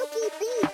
Chuki beat.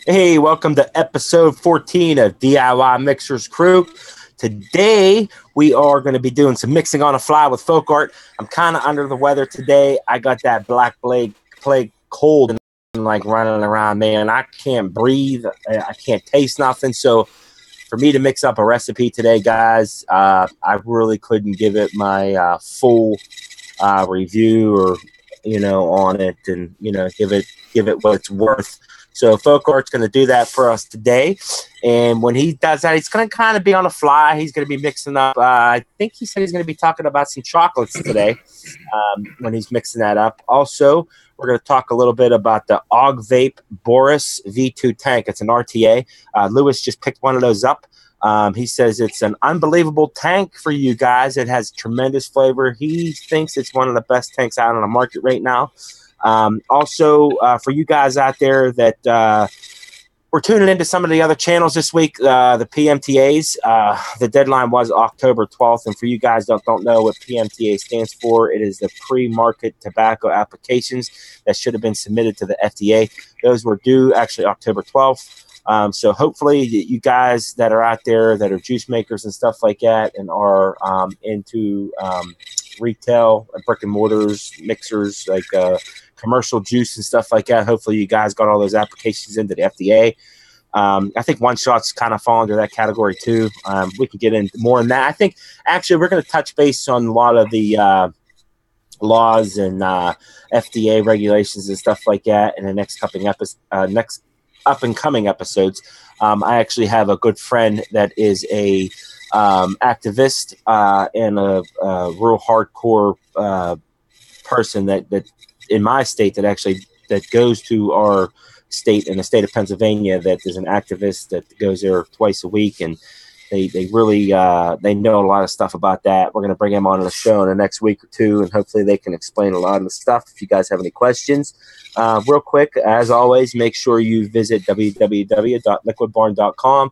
Hey, welcome to episode 14 of DIY Mixers Crew. Today, we are going to be doing some mixing on the fly with folk art. I'm kind of under the weather today. I got that black plague cold and like running around, man. I can't breathe. I can't taste nothing. So for me to mix up a recipe today, guys, I really couldn't give it my full review or, on it and, give it what it's worth. So folk art's going to do that for us today. And when he does that, he's going to kind of be on the fly. He's going to be mixing up. I think he said he's going to be talking about some chocolates today when he's mixing that up. Also, we're going to talk a little bit about the Og Vape Boris V2 tank. It's an RTA. Lewis just picked one of those up. He says it's an unbelievable tank for you guys. It has tremendous flavor. He thinks it's one of the best tanks out on the market right now. Also, for you guys out there that we're tuning into some of the other channels this week, the PMTAs, the deadline was October 12th. And for you guys that don't know what PMTA stands for, it is the pre-market tobacco applications that should have been submitted to the FDA. Those were due actually October 12th. So hopefully you guys that are out there that are juice makers and stuff like that and are into retail, brick and mortars, mixers, like commercial juice and stuff like that. Hopefully you guys got all those applications into the FDA. I think one shot's kind of fall under that category too. We can get into more on that. I think actually we're going to touch base on a lot of the laws and FDA regulations and stuff like that in the next up and coming episodes. I actually have a good friend that is a activist and a real hardcore person that in my state that goes to our state in the state of Pennsylvania, that is an activist that goes there twice a week, and they really they know a lot of stuff about that. We're going to bring him on the show in the next week or two, and hopefully they can explain a lot of the stuff if you guys have any questions. Real quick, as always, make sure you visit www.liquidbarn.com.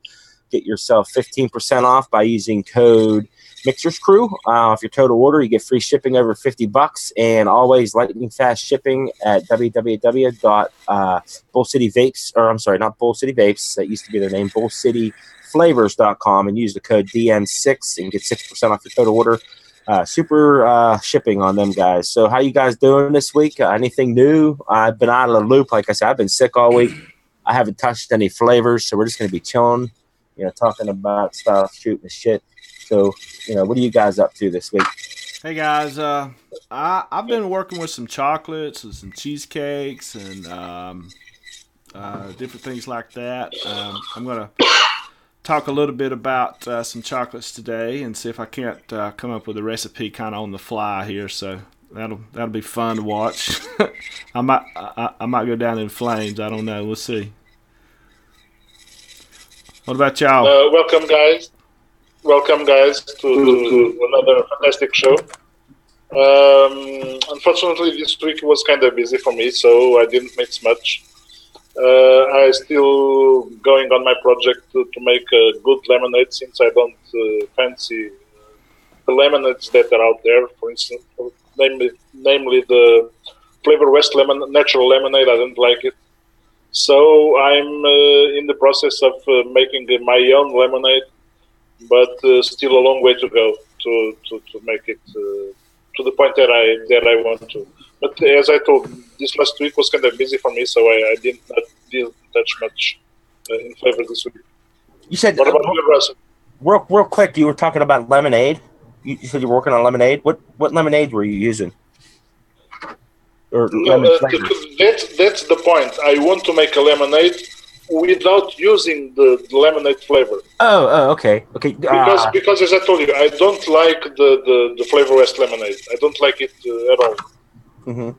Get yourself 15% off by using code Mixers Crew. If your total order, you get free shipping over $50, and always lightning fast shipping at www.bullcityvapes, or I'm sorry, not Bull City Vapes. That used to be their name, bullcityflavors.com, and use the code DM6 and get 6% off your total order. Super shipping on them guys. So how you guys doing this week? Anything new? I've been out of the loop. Like I said, I've been sick all week. I haven't touched any flavors, so we're just going to be chilling talking about stuff, shooting the shit. So, what are you guys up to this week? Hey guys, I've been working with some chocolates and some cheesecakes and different things like that. I'm gonna talk a little bit about some chocolates today and see if I can't come up with a recipe kind of on the fly here. So that'll be fun to watch. I might go down in flames. I don't know. We'll see. What about y'all? Welcome, guys, to another fantastic show. Unfortunately, this week was kind of busy for me, so I didn't mix much. I still going on my project to make a good lemonade, since I don't fancy the lemonades that are out there. For instance, namely the Flavor West natural lemonade. I don't like it. So I'm in the process of making my own lemonade, but still a long way to go to make it to the point that I want to. But as I told, this last week was kind of busy for me, so I didn't touch much in flavor this week. You said, what about you, Russell? Real quick, you were talking about lemonade. You said you were working on lemonade. What lemonade were you using? Or that's the point. I want to make a lemonade without using the lemonade flavor. Oh, okay. Because as I told you, I don't like the Flavor West lemonade. I don't like it at all. Mm-hmm.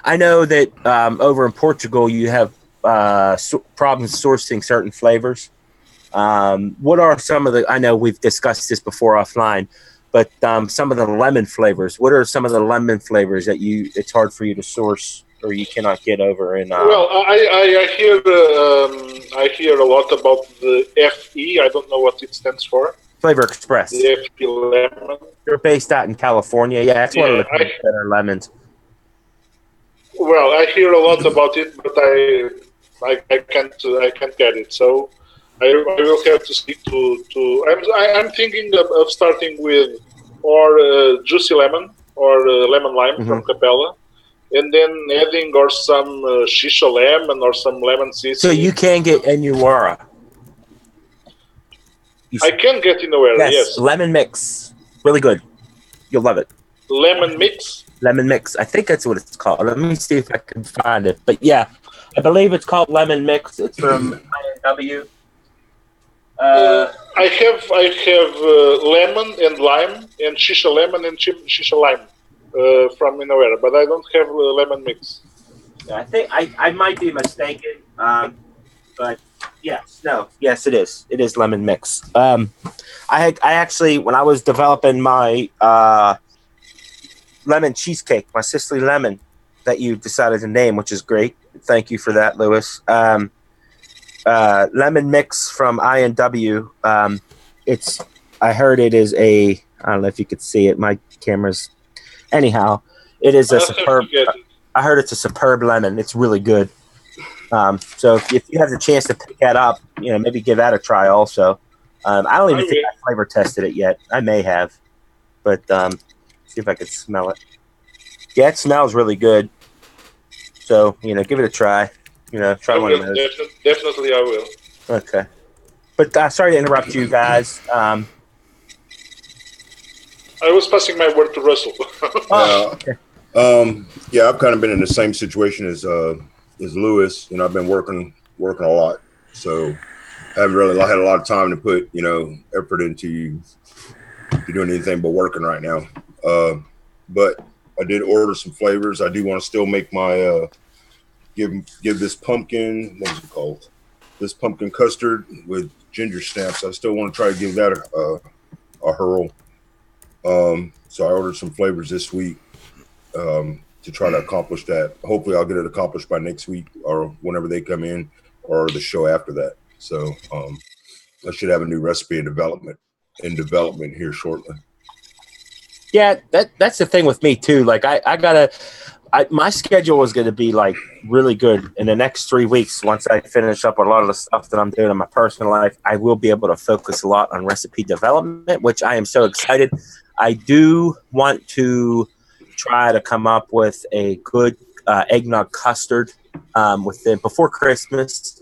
I know that over in Portugal you have problems sourcing certain flavors. What are some of the? I know we've discussed this before offline, but some of the lemon flavors. What are some of the lemon flavors that it's hard for you to source or you cannot get over in? Well, I hear a lot about the FE. I don't know what it stands for. Flavor Express. The FE lemon. You're based out in California. Yeah, that's one of the better lemons. Well, I hear a lot about it, but I can't get it. So I will have to stick to. I'm thinking of starting with or juicy lemon or lemon lime from Capella, and then adding or some shisha lemon or some lemon sisal. So you can get Inuara. I can get Inuara. Yes. Lemon mix, really good. You'll love it. Lemon mix. Lemon mix. I think that's what it's called. Let me see if I can find it. But yeah, I believe it's called lemon mix. It's from INW. I have lemon and lime and shisha lemon and shisha lime from Inuara, but I don't have lemon mix. I think I might be mistaken, but yes, it is. It is lemon mix. I actually, when I was developing my lemon cheesecake, my Sicily lemon that you decided to name, which is great. Thank you for that, Lewis. Lemon mix from INW. I heard it is I don't know if you could see it. My camera's. Anyhow, it is a superb. I heard it's a superb lemon. It's really good. So if you have the chance to pick that up, maybe give that a try also. I don't even think I flavor tested it yet. I may have, but see if I could smell it. Yeah, it smells really good. So give it a try. Try one of those. Definitely, I will. Okay, but sorry to interrupt you guys. I was passing my word to Russell. Okay. Yeah, I've kind of been in the same situation as Lewis. I've been working a lot, so I haven't really had a lot of time to put effort into doing anything but working right now. But I did order some flavors. I do want to still make my give this pumpkin, what is it called? This pumpkin custard with ginger snaps. I still want to try to give that a hurl. So I ordered some flavors this week to try to accomplish that. Hopefully I'll get it accomplished by next week or whenever they come in or the show after that. So I should have a new recipe in development here shortly. Yeah, that's the thing with me too. Like my schedule is going to be like really good in the next 3 weeks. Once I finish up a lot of the stuff that I'm doing in my personal life, I will be able to focus a lot on recipe development, which I am so excited. I do want to try to come up with a good eggnog custard before Christmas.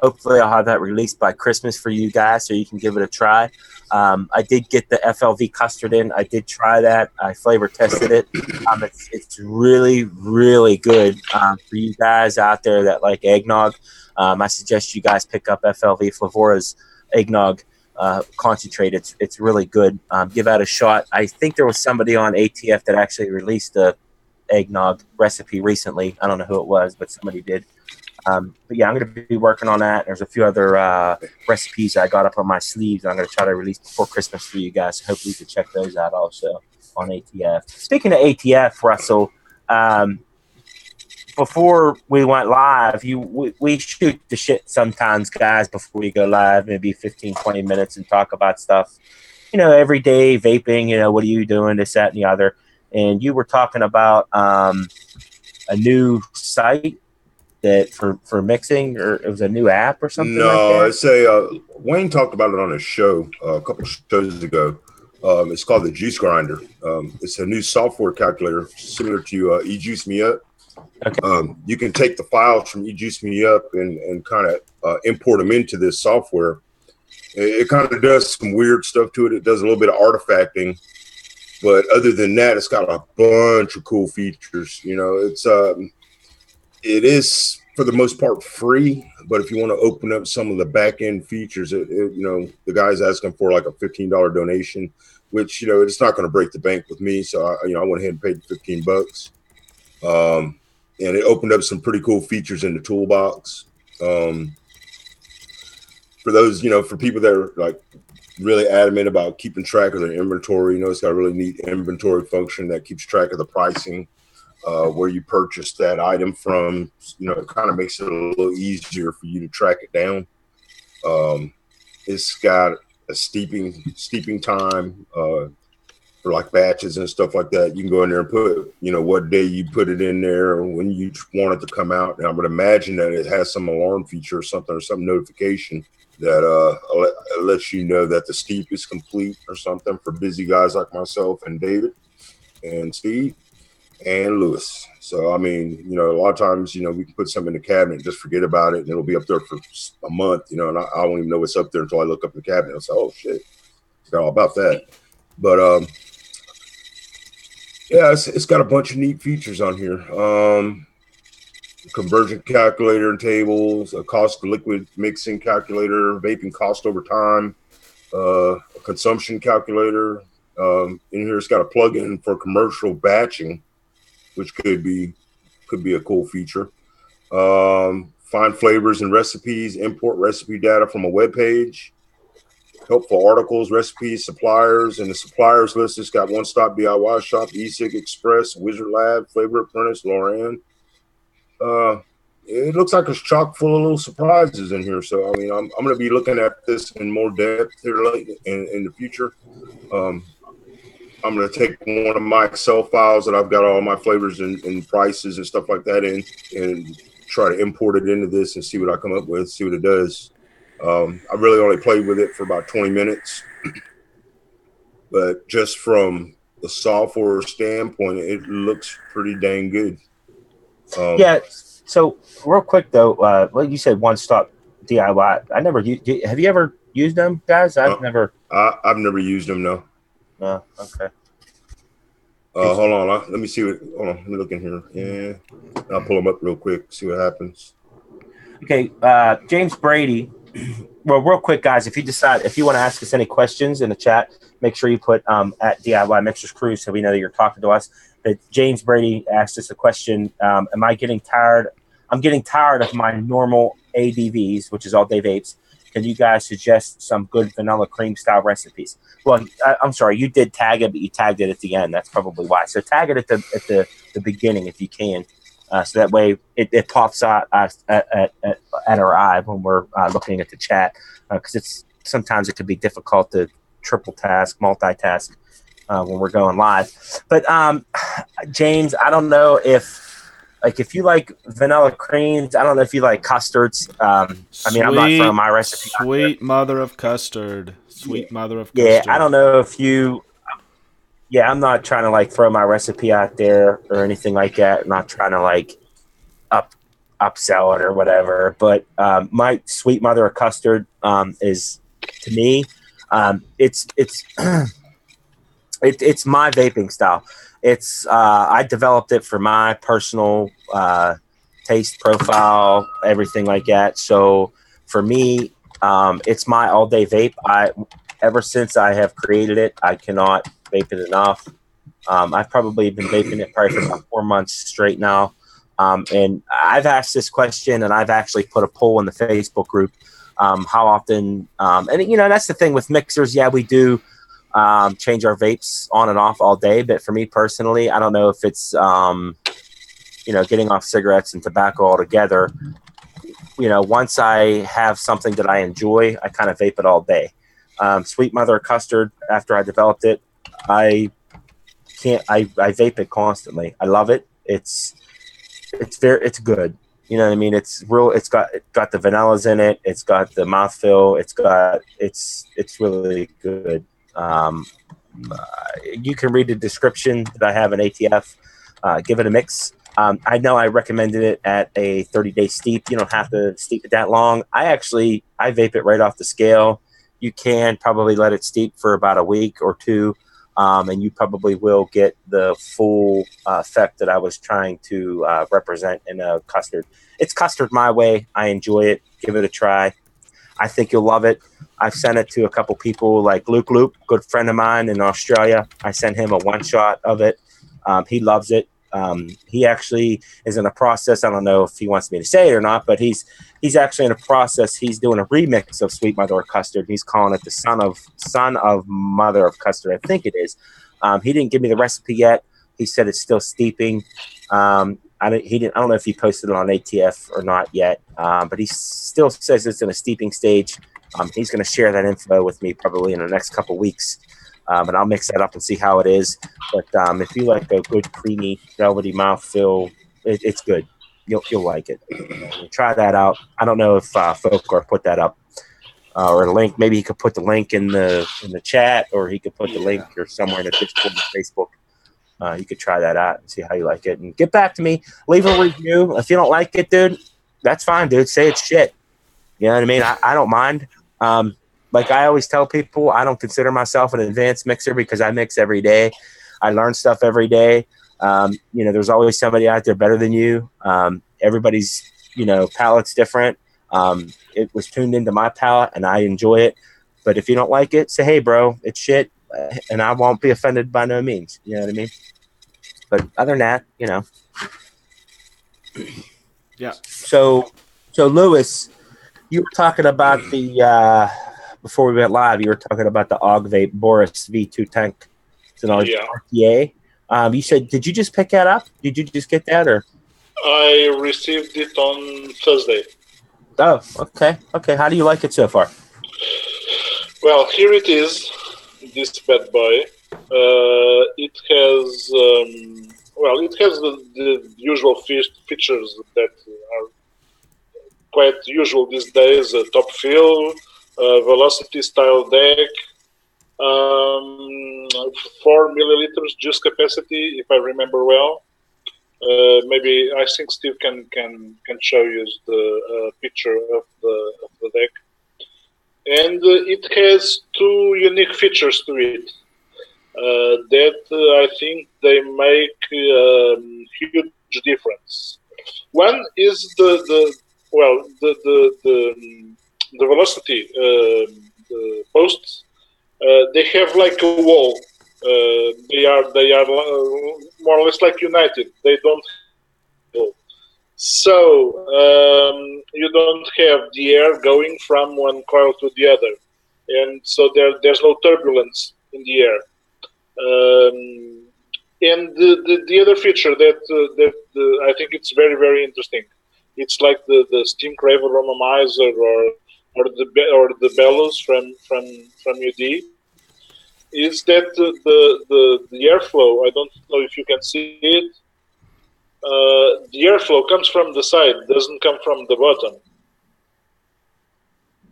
hopefully I'll have that released by Christmas for you guys so you can give it a try. I did get the FLV custard in. I did try that. I flavor tested it. It's really, really good for you guys out there that like eggnog. I suggest you guys pick up FLV Flavora's eggnog concentrate. It's really good. Give that a shot. I think there was somebody on ATF that actually released the eggnog recipe recently. I don't know who it was, but somebody did. But yeah, I'm going to be working on that. There's a few other recipes I got up on my sleeves I'm going to try to release before Christmas for you guys. So hopefully you can check those out also on ATF. Speaking of ATF, Russell, before we went live, we shoot the shit sometimes, guys, before we go live, maybe 15, 20 minutes and talk about stuff, every day, vaping, what are you doing, this, that, and the other. And you were talking about a new site that for mixing, or it was a new app or something like that? It's a Wayne talked about it on his show a couple shows ago. It's called the Juice Grinder. It's a new software calculator similar to eJuice Me Up. Okay. You can take the files from eJuice Me Up and kind of import them into this software. It kind of does some weird stuff to it. It does a little bit of artifacting, but other than that, it's got a bunch of cool features. It is for the most part free, but if you want to open up some of the back end features, the guy's asking for like a $15 donation, which it's not going to break the bank with me. So I went ahead and paid $15. And it opened up some pretty cool features in the toolbox. For those, for people that are like really adamant about keeping track of their inventory, it's got a really neat inventory function that keeps track of the pricing, where you purchased that item from. It kind of makes it a little easier for you to track it down. It's got a steeping time for like batches and stuff like that. You can go in there and put, what day you put it in there or when you want it to come out. And I would imagine that it has some alarm feature or some notification that lets you know that the steep is complete or something for busy guys like myself and David and Steve and Lewis. So, a lot of times, we can put something in the cabinet and just forget about it, and it'll be up there for a month, and I won't even know what's up there until I look up the cabinet and say, oh, shit, forgot all about that. But, yeah, it's got a bunch of neat features on here. Conversion calculator and tables, a cost of liquid mixing calculator, vaping cost over time, a consumption calculator. In here, it's got a plug-in for commercial batching, which could be a cool feature. Find flavors and recipes, import recipe data from a web page, helpful articles, recipes, suppliers, and the suppliers list has got One Stop DIY Shop, eSig Express, Wizard Lab, Flavor Apprentice, Loran. It looks like it's chock full of little surprises in here. So, I'm going to be looking at this in more depth here in the future. I'm going to take one of my Excel files that I've got all my flavors and prices and stuff like that in and try to import it into this and see what I come up with, see what it does. I really only played with it for about 20 minutes, but just from the software standpoint, it looks pretty dang good. Yeah. So real quick though, you said One Stop DIY. I never have you ever used them, guys? I've never used them. No. No. Okay. Hold on. Let me see what. Hold on. Let me look in here. Yeah. I'll pull them up real quick. See what happens. Okay. James Brady. Well, real quick, guys. If you want to ask us any questions in the chat, make sure you put at DIY Mixers Crew so we know that you're talking to us. But James Brady asked us a question. Am I getting tired? I'm getting tired of my normal ADVs, which is all day vapes. Can you guys suggest some good vanilla cream style recipes? Well, I'm sorry, you did tag it, but you tagged it at the end. That's probably why. So tag it at the beginning if you can, so that way it pops out at our eye when we're looking at the chat, because sometimes it could be difficult to multitask when we're going live. But James, I don't know if you like vanilla creams, I don't know if you like custards. I'm not throwing my recipe. Sweet mother of custard. Sweet mother of custard. Yeah, I don't know if you. Yeah, I'm not trying to throw my recipe out there or anything like that. I'm not trying to upsell it or whatever. But my Sweet Mother of Custard is, to me, it's it's my vaping style. It's I developed it for my personal taste profile, everything like that. So for me, it's my all day vape. Ever since I have created it, I cannot vape it enough. I've probably been vaping it probably for about 4 months straight now. And I've asked this question, and I've actually put a poll in the Facebook group. How often? And you know, that's the thing with mixers. Yeah, we do change our vapes on and off all day. But for me personally, I don't know if it's you know, getting off cigarettes and tobacco altogether. You know, once I have something that I enjoy, I kind of vape it all day. Sweet Mother of Custard, after I developed it, I vape it constantly. I love it. It's good. You know what I mean? It's real. It's got the vanillas in it. It's got the mouthfeel. It's really good. You can read the description that I have in ATF. Give it a mix. I know I recommended it at a 30-day steep. You don't have to steep it that long. I vape it right off the scale. You can probably let it steep for about a week or two, and you probably will get the full effect that I was trying to represent in a custard. It's custard my way. I enjoy it. Give it a try. I think you'll love it. I've sent it to a couple people like Luke Loop, good friend of mine in Australia. I sent him a one shot of it. He loves it. He actually is in a process. I don't know if he wants me to say it or not, but he's actually in a process. He's doing a remix of Sweet Mother of Custard. He's calling it the Son of Mother of Custard, I think it is. He didn't give me the recipe yet. He said it's still steeping. I don't know if he posted it on ATF or not yet, but he still says it's in a steeping stage. He's going to share that info with me probably in the next couple weeks. And I'll mix that up and see how it is. But if you like a good, creamy, velvety mouthfeel, it's good. You'll like it. Try that out. I don't know if Folkar put that up or a link. Maybe he could put the link in the chat, or he could put the link or somewhere in the Discord or Facebook. You could try that out and see how you like it. And get back to me. Leave a review. If you don't like it, dude, that's fine, dude. Say it's shit. You know what I mean? I don't mind. Like I always tell people, I don't consider myself an advanced mixer because I mix every day. I learn stuff every day. You know, there's always somebody out there better than you. Everybody's, you know, palate's different. It was tuned into my palate and I enjoy it. But if you don't like it, say, hey, bro, it's shit. And I won't be offended by no means. You know what I mean? But other than that, you know. Yeah. So Lewis, you were talking about the before we went live, you were talking about the AUG Vape Boris V2 tank. It's an RTA. You said, did you just pick that up? Did you just get that, or? I received it on Thursday. Oh, okay. Okay, how do you like it so far? Well, here it is, this bad boy. It has, the usual features that are quite usual these days. Top fill, velocity style deck, 4 milliliters juice capacity, if I remember well. Maybe I think Steve can show you the picture of the deck. And it has 2 unique features to it that I think they make huge difference. One is the velocity posts. They have like a wall. They are more or less like united. They don't. So you don't have the air going from one coil to the other, and so there's no turbulence in the air. And the other feature that I think it's very, very interesting. It's like the steam crave aromizer or the bellows from UD. Is that the airflow? I don't know if you can see it. The airflow comes from the side, doesn't come from the bottom.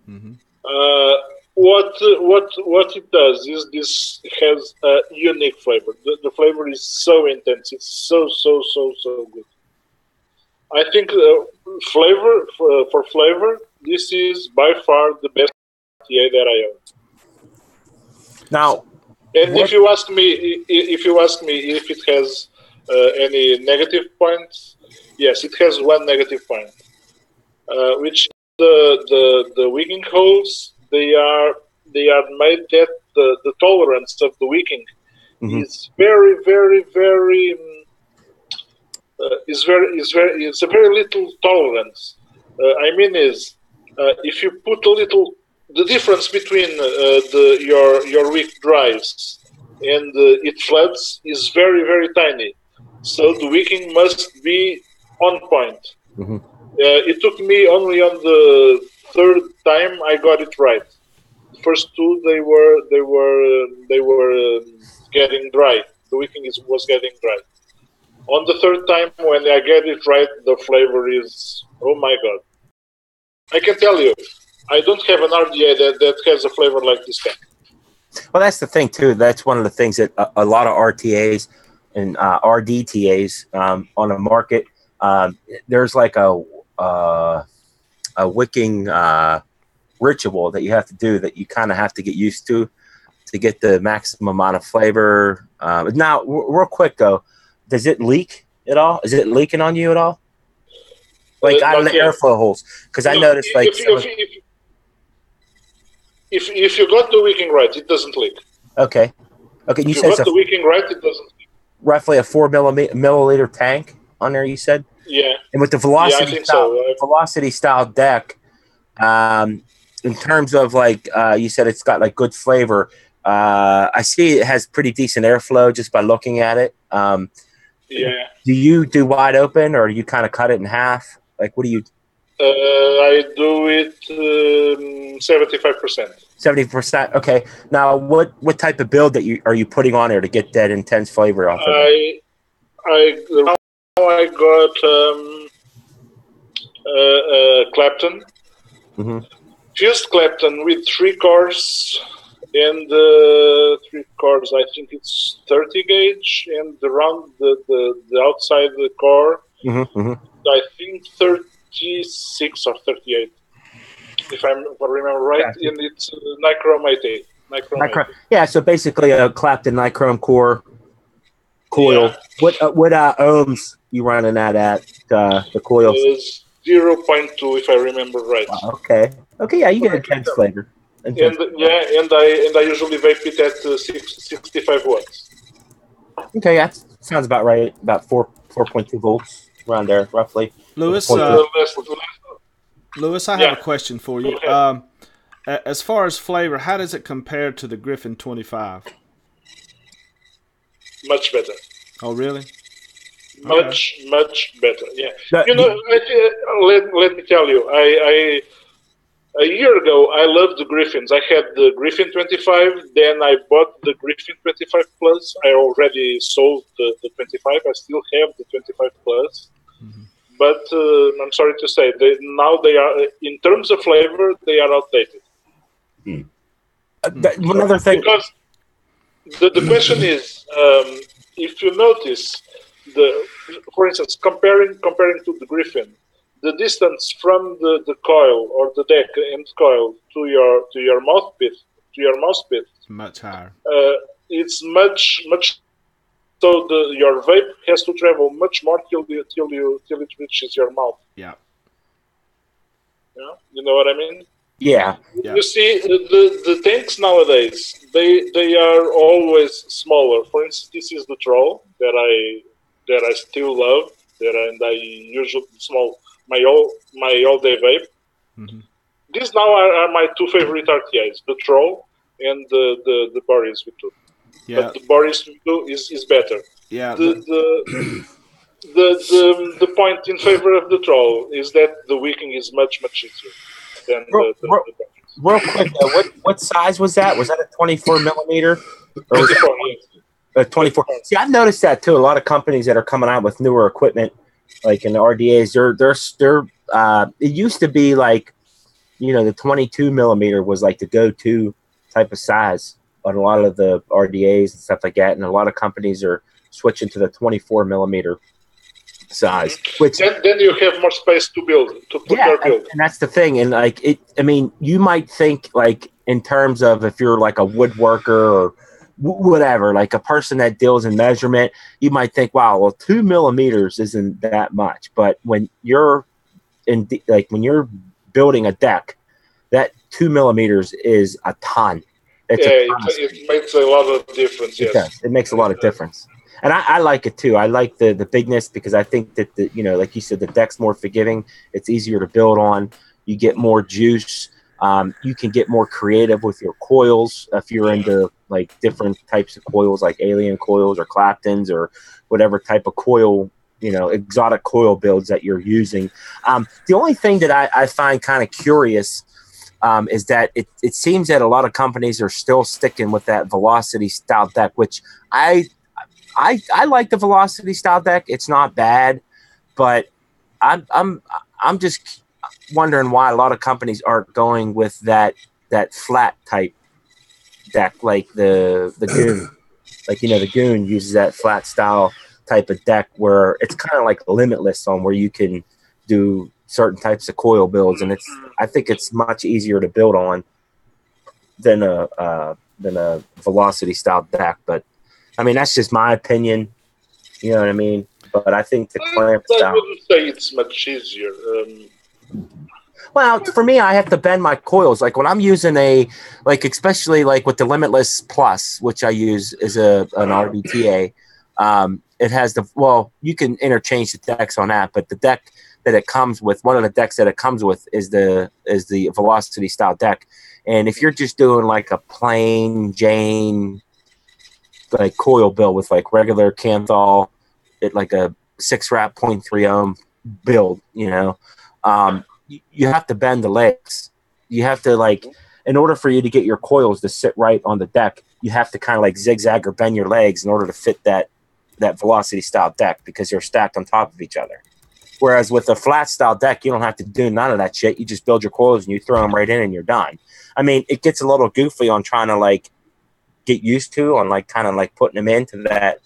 Mm-hmm. What it does is this has a unique flavor. The flavor is so intense. It's so good. I think flavor for flavor, this is by far the best RTA that I own. Now, and if you ask me if it has any negative points, yes, it has one negative point, which the wicking holes. They are made that the tolerance of the wicking is very it's a very little tolerance. I mean if you put a little, the difference between your wick dries and it floods is very tiny. So the wicking must be on point. It took me only on the third time I got it right. The first two they were getting dry. The wicking was getting dry. On the third time, when I get it right, the flavor is, oh my god! I can tell you, I don't have an RDA that has a flavor like this tank. Well, that's the thing too. That's one of the things that a lot of RTAs and RDTAs on the market. There's like a wicking ritual that you have to do that you kind of have to get used to get the maximum amount of flavor. Now, real quick though. Does it leak at all? Is it leaking on you at all? Like out of the airflow holes? Because I noticed like if you got the wicking right, it doesn't leak. Okay. Okay. If you got the wicking right, it doesn't leak. Roughly a 4 milliliter tank on there, you said? Yeah. And with the velocity I think so. velocity style deck, in terms of like you said, it's got like good flavor. I see it has pretty decent airflow just by looking at it. Yeah. Do you do wide open or do you kind of cut it in half? Like, what do you? I do it 75%. 70%. Okay. Now, what type of build are you putting on there to get that intense flavor off of it? I got Clapton. Fused Clapton with 3 cores. And 3 cores, I think it's 30 gauge, and around the outside the core, I think 36 or 38, if I remember right. Yeah. And it's nichrome 88. Yeah, so basically a Clapton nichrome core coil. Yeah. What ohms you running that at the coil? 0.2, if I remember right. Wow, okay. Yeah, you get intense flavor. And I usually vape it at 65 watts. Okay, that sounds about right. About 4.2 volts around there, roughly. Lewis, Lewis, I have a question for you. As far as flavor, how does it compare to the Griffin 25? Much better. Oh, really? Much better. Yeah. Let me tell you, a year ago, I loved the Griffins. I had the Griffin 25, then I bought the Griffin 25 Plus. I already sold the 25. I still have the 25 Plus. But I'm sorry to say, now they are, in terms of flavor, they are outdated. Another thing. Because the question is, if you notice, for instance, comparing to the Griffin, the distance from the coil or the deck end coil to your mouthpiece much higher. It's much. So your vape has to travel much more till it reaches your mouth. Yeah. Yeah. You know what I mean? Yeah. You see, the tanks nowadays they are always smaller. For instance, this is the Troll that I still love. And I usually small. My all day vape. These now are my 2 favorite RTAs: the Troll and the Boris V2. Yeah. But the Boris V2 is better. Yeah. The point in favor of the Troll is that the wicking is much easier than the real quick, what size was that? Was that a 24 millimeter? Or was it 24? See, I've noticed that too. A lot of companies that are coming out with newer equipment, like in the RDAs, they're it used to be like, the 22 millimeter was like the go-to type of size on a lot of the RDAs and stuff like that. And a lot of companies are switching to the 24 millimeter. size. Which then you have more space to build, to prepare build. And that's the thing. And like I mean, you might think like in terms of if you're like a woodworker or whatever, like a person that deals in measurement, you might think, wow, well, 2 millimeters isn't that much. But when you're when you're building a deck, that 2 millimeters is a ton. It makes a lot of difference. It does. It makes a lot of difference. And I like it too. I like the bigness because I think that like you said, the deck's more forgiving. It's easier to build on. You get more juice. You can get more creative with your coils if you're into like different types of coils, like alien coils or Claptons or whatever type of coil, exotic coil builds that you're using. The only thing that I find kind of curious is that it seems that a lot of companies are still sticking with that velocity style deck, which I like the velocity style deck. It's not bad, but I'm just wondering why a lot of companies aren't going with that flat type deck, like the Goon. Like the Goon uses that flat style type of deck where it's kind of like limitless on where you can do certain types of coil builds, and I think it's much easier to build on than a velocity style deck. But I mean, that's just my opinion. You know what I mean? But I think the clamp style. I wouldn't say it's much easier. Well, for me, I have to bend my coils. Like when I'm using especially like with the Limitless Plus, which I use is an RDTA. It has you can interchange the decks on that, but the deck that it comes with, one of the decks that it comes with is the velocity style deck. And if you're just doing like a plain Jane like coil build with like regular Canthal, like a 6-wrap 0.3 ohm build, you have to bend the legs. You have to in order for you to get your coils to sit right on the deck, you have to kind of like zigzag or bend your legs in order to fit that velocity style deck because they're stacked on top of each other. Whereas with a flat style deck, you don't have to do none of that shit. You just build your coils and you throw them right in and you're done. I mean, it gets a little goofy on trying to get used to on kind of putting them into that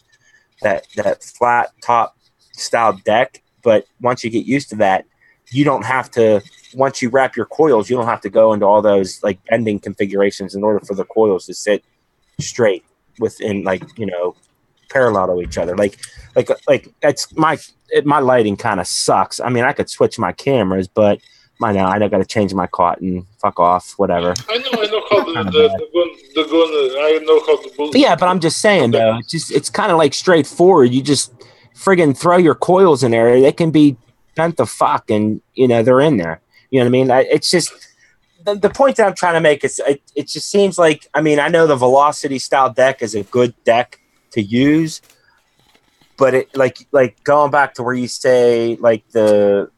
flat top style deck. But once you get used to that, you don't have to, once you wrap your coils, you don't have to go into all those bending configurations in order for the coils to sit straight within parallel to each other. It's my lighting kind of sucks. I mean, I could switch my cameras, but I got to change my cotton. Fuck off, whatever. I know how the gun. I know how to build. Yeah, but I'm just saying though, it's kind of straightforward. You just friggin' throw your coils in there. They can be bent the fuck, and they're in there. You know what I mean? It's just the point that I'm trying to make is it just seems like, I mean, I know the velocity style deck is a good deck to use, but it like going back to where you say the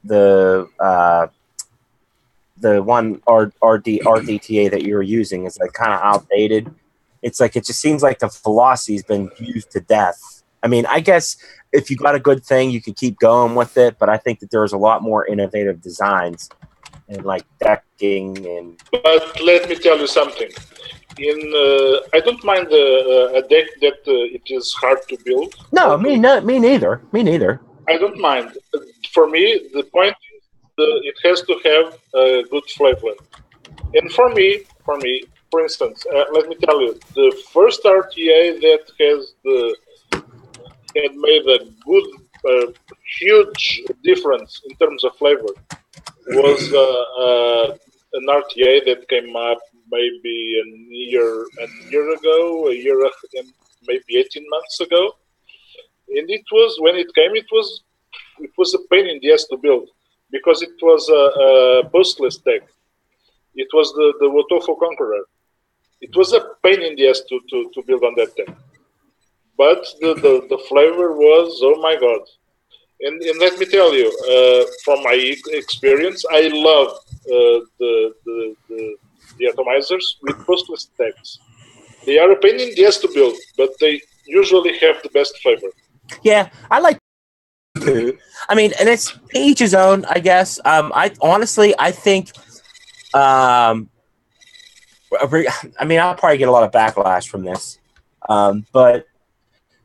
one RDTA that you were using is kind of outdated. It's it just seems like the velocity's been used to death. I mean, I guess if you got a good thing, you can keep going with it, but I think that there's a lot more innovative designs and decking and. But let me tell you something. I don't mind a deck that it is hard to build. No, me neither. Me neither. I don't mind. For me, the point is it has to have a good flavor. And for me, for instance, let me tell you, the first RTA that had made a good, huge difference in terms of flavor was an RTA that came up maybe a year ago, and maybe 18 months ago. And it was, when it came, it was a pain in the ass to build because it was a postless deck. It was the Wotofo Conqueror. It was a pain in the ass to build on that deck. But the flavor was, oh my God. And let me tell you, from my experience, I love the atomizers with postless decks. They are a pain in the ass to build, but they usually have the best flavor. Yeah, I like too. I mean, and it's each his own, I guess. I think I mean, I'll probably get a lot of backlash from this. But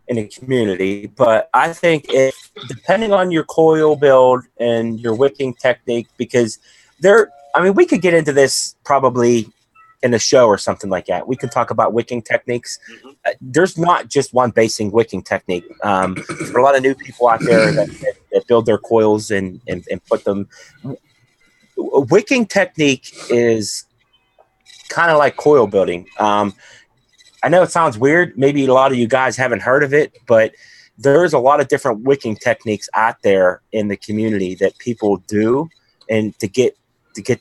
in the community. But I think if, depending on your coil build and your wicking technique, because we could get into this probably in a show or something like that. We can talk about wicking techniques. There's not just one basic wicking technique. There are a lot of new people out there that build their coils and put them. Wicking technique is kind of like coil building. I know it sounds weird. Maybe a lot of you guys haven't heard of it, but there's a lot of different wicking techniques out there in the community that people do, and to get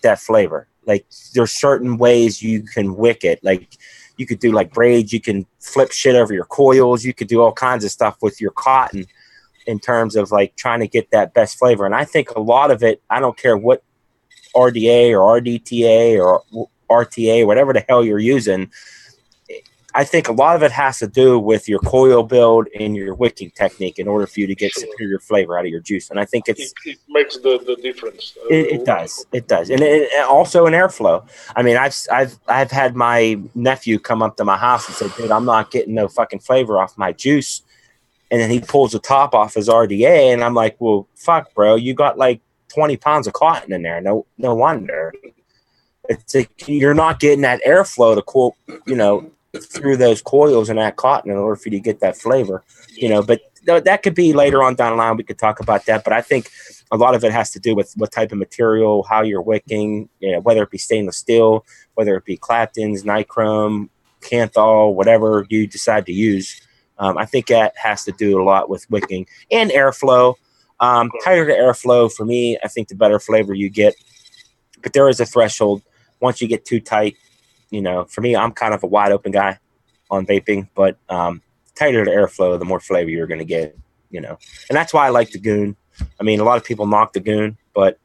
that flavor. Like, there's certain ways you can wick it. Like, you could do like braids, you can flip shit over your coils, you could do all kinds of stuff with your cotton in terms of like trying to get that best flavor. And I think a lot of it, I don't care what RDA or RDTA or RTA, whatever the hell you're using, I think a lot of it has to do with your coil build and your wicking technique in order for you to get superior flavor out of your juice. And I think it makes the difference. It does, and also in airflow. I mean, I've had my nephew come up to my house and say, "Dude, I'm not getting no fucking flavor off my juice," and then he pulls the top off his RDA, and I'm like, "Well, fuck, bro, you got like 20 pounds of cotton in there. No wonder. It's like you're not getting that airflow to cool, through those coils and that cotton in order for you to get that flavor, but that could be later on down the line. We could talk about that, but I think a lot of it has to do with what type of material, how you're wicking, whether it be stainless steel, whether it be Clapton's, nichrome, Kanthal, whatever you decide to use. I think that has to do a lot with wicking and airflow. Tighter the airflow, for me, I think the better flavor you get, but there is a threshold. Once you get too tight, for me, I'm kind of a wide open guy on vaping, but tighter the airflow, the more flavor you're going to get, and that's why I like the Goon. I mean, a lot of people knock the Goon, but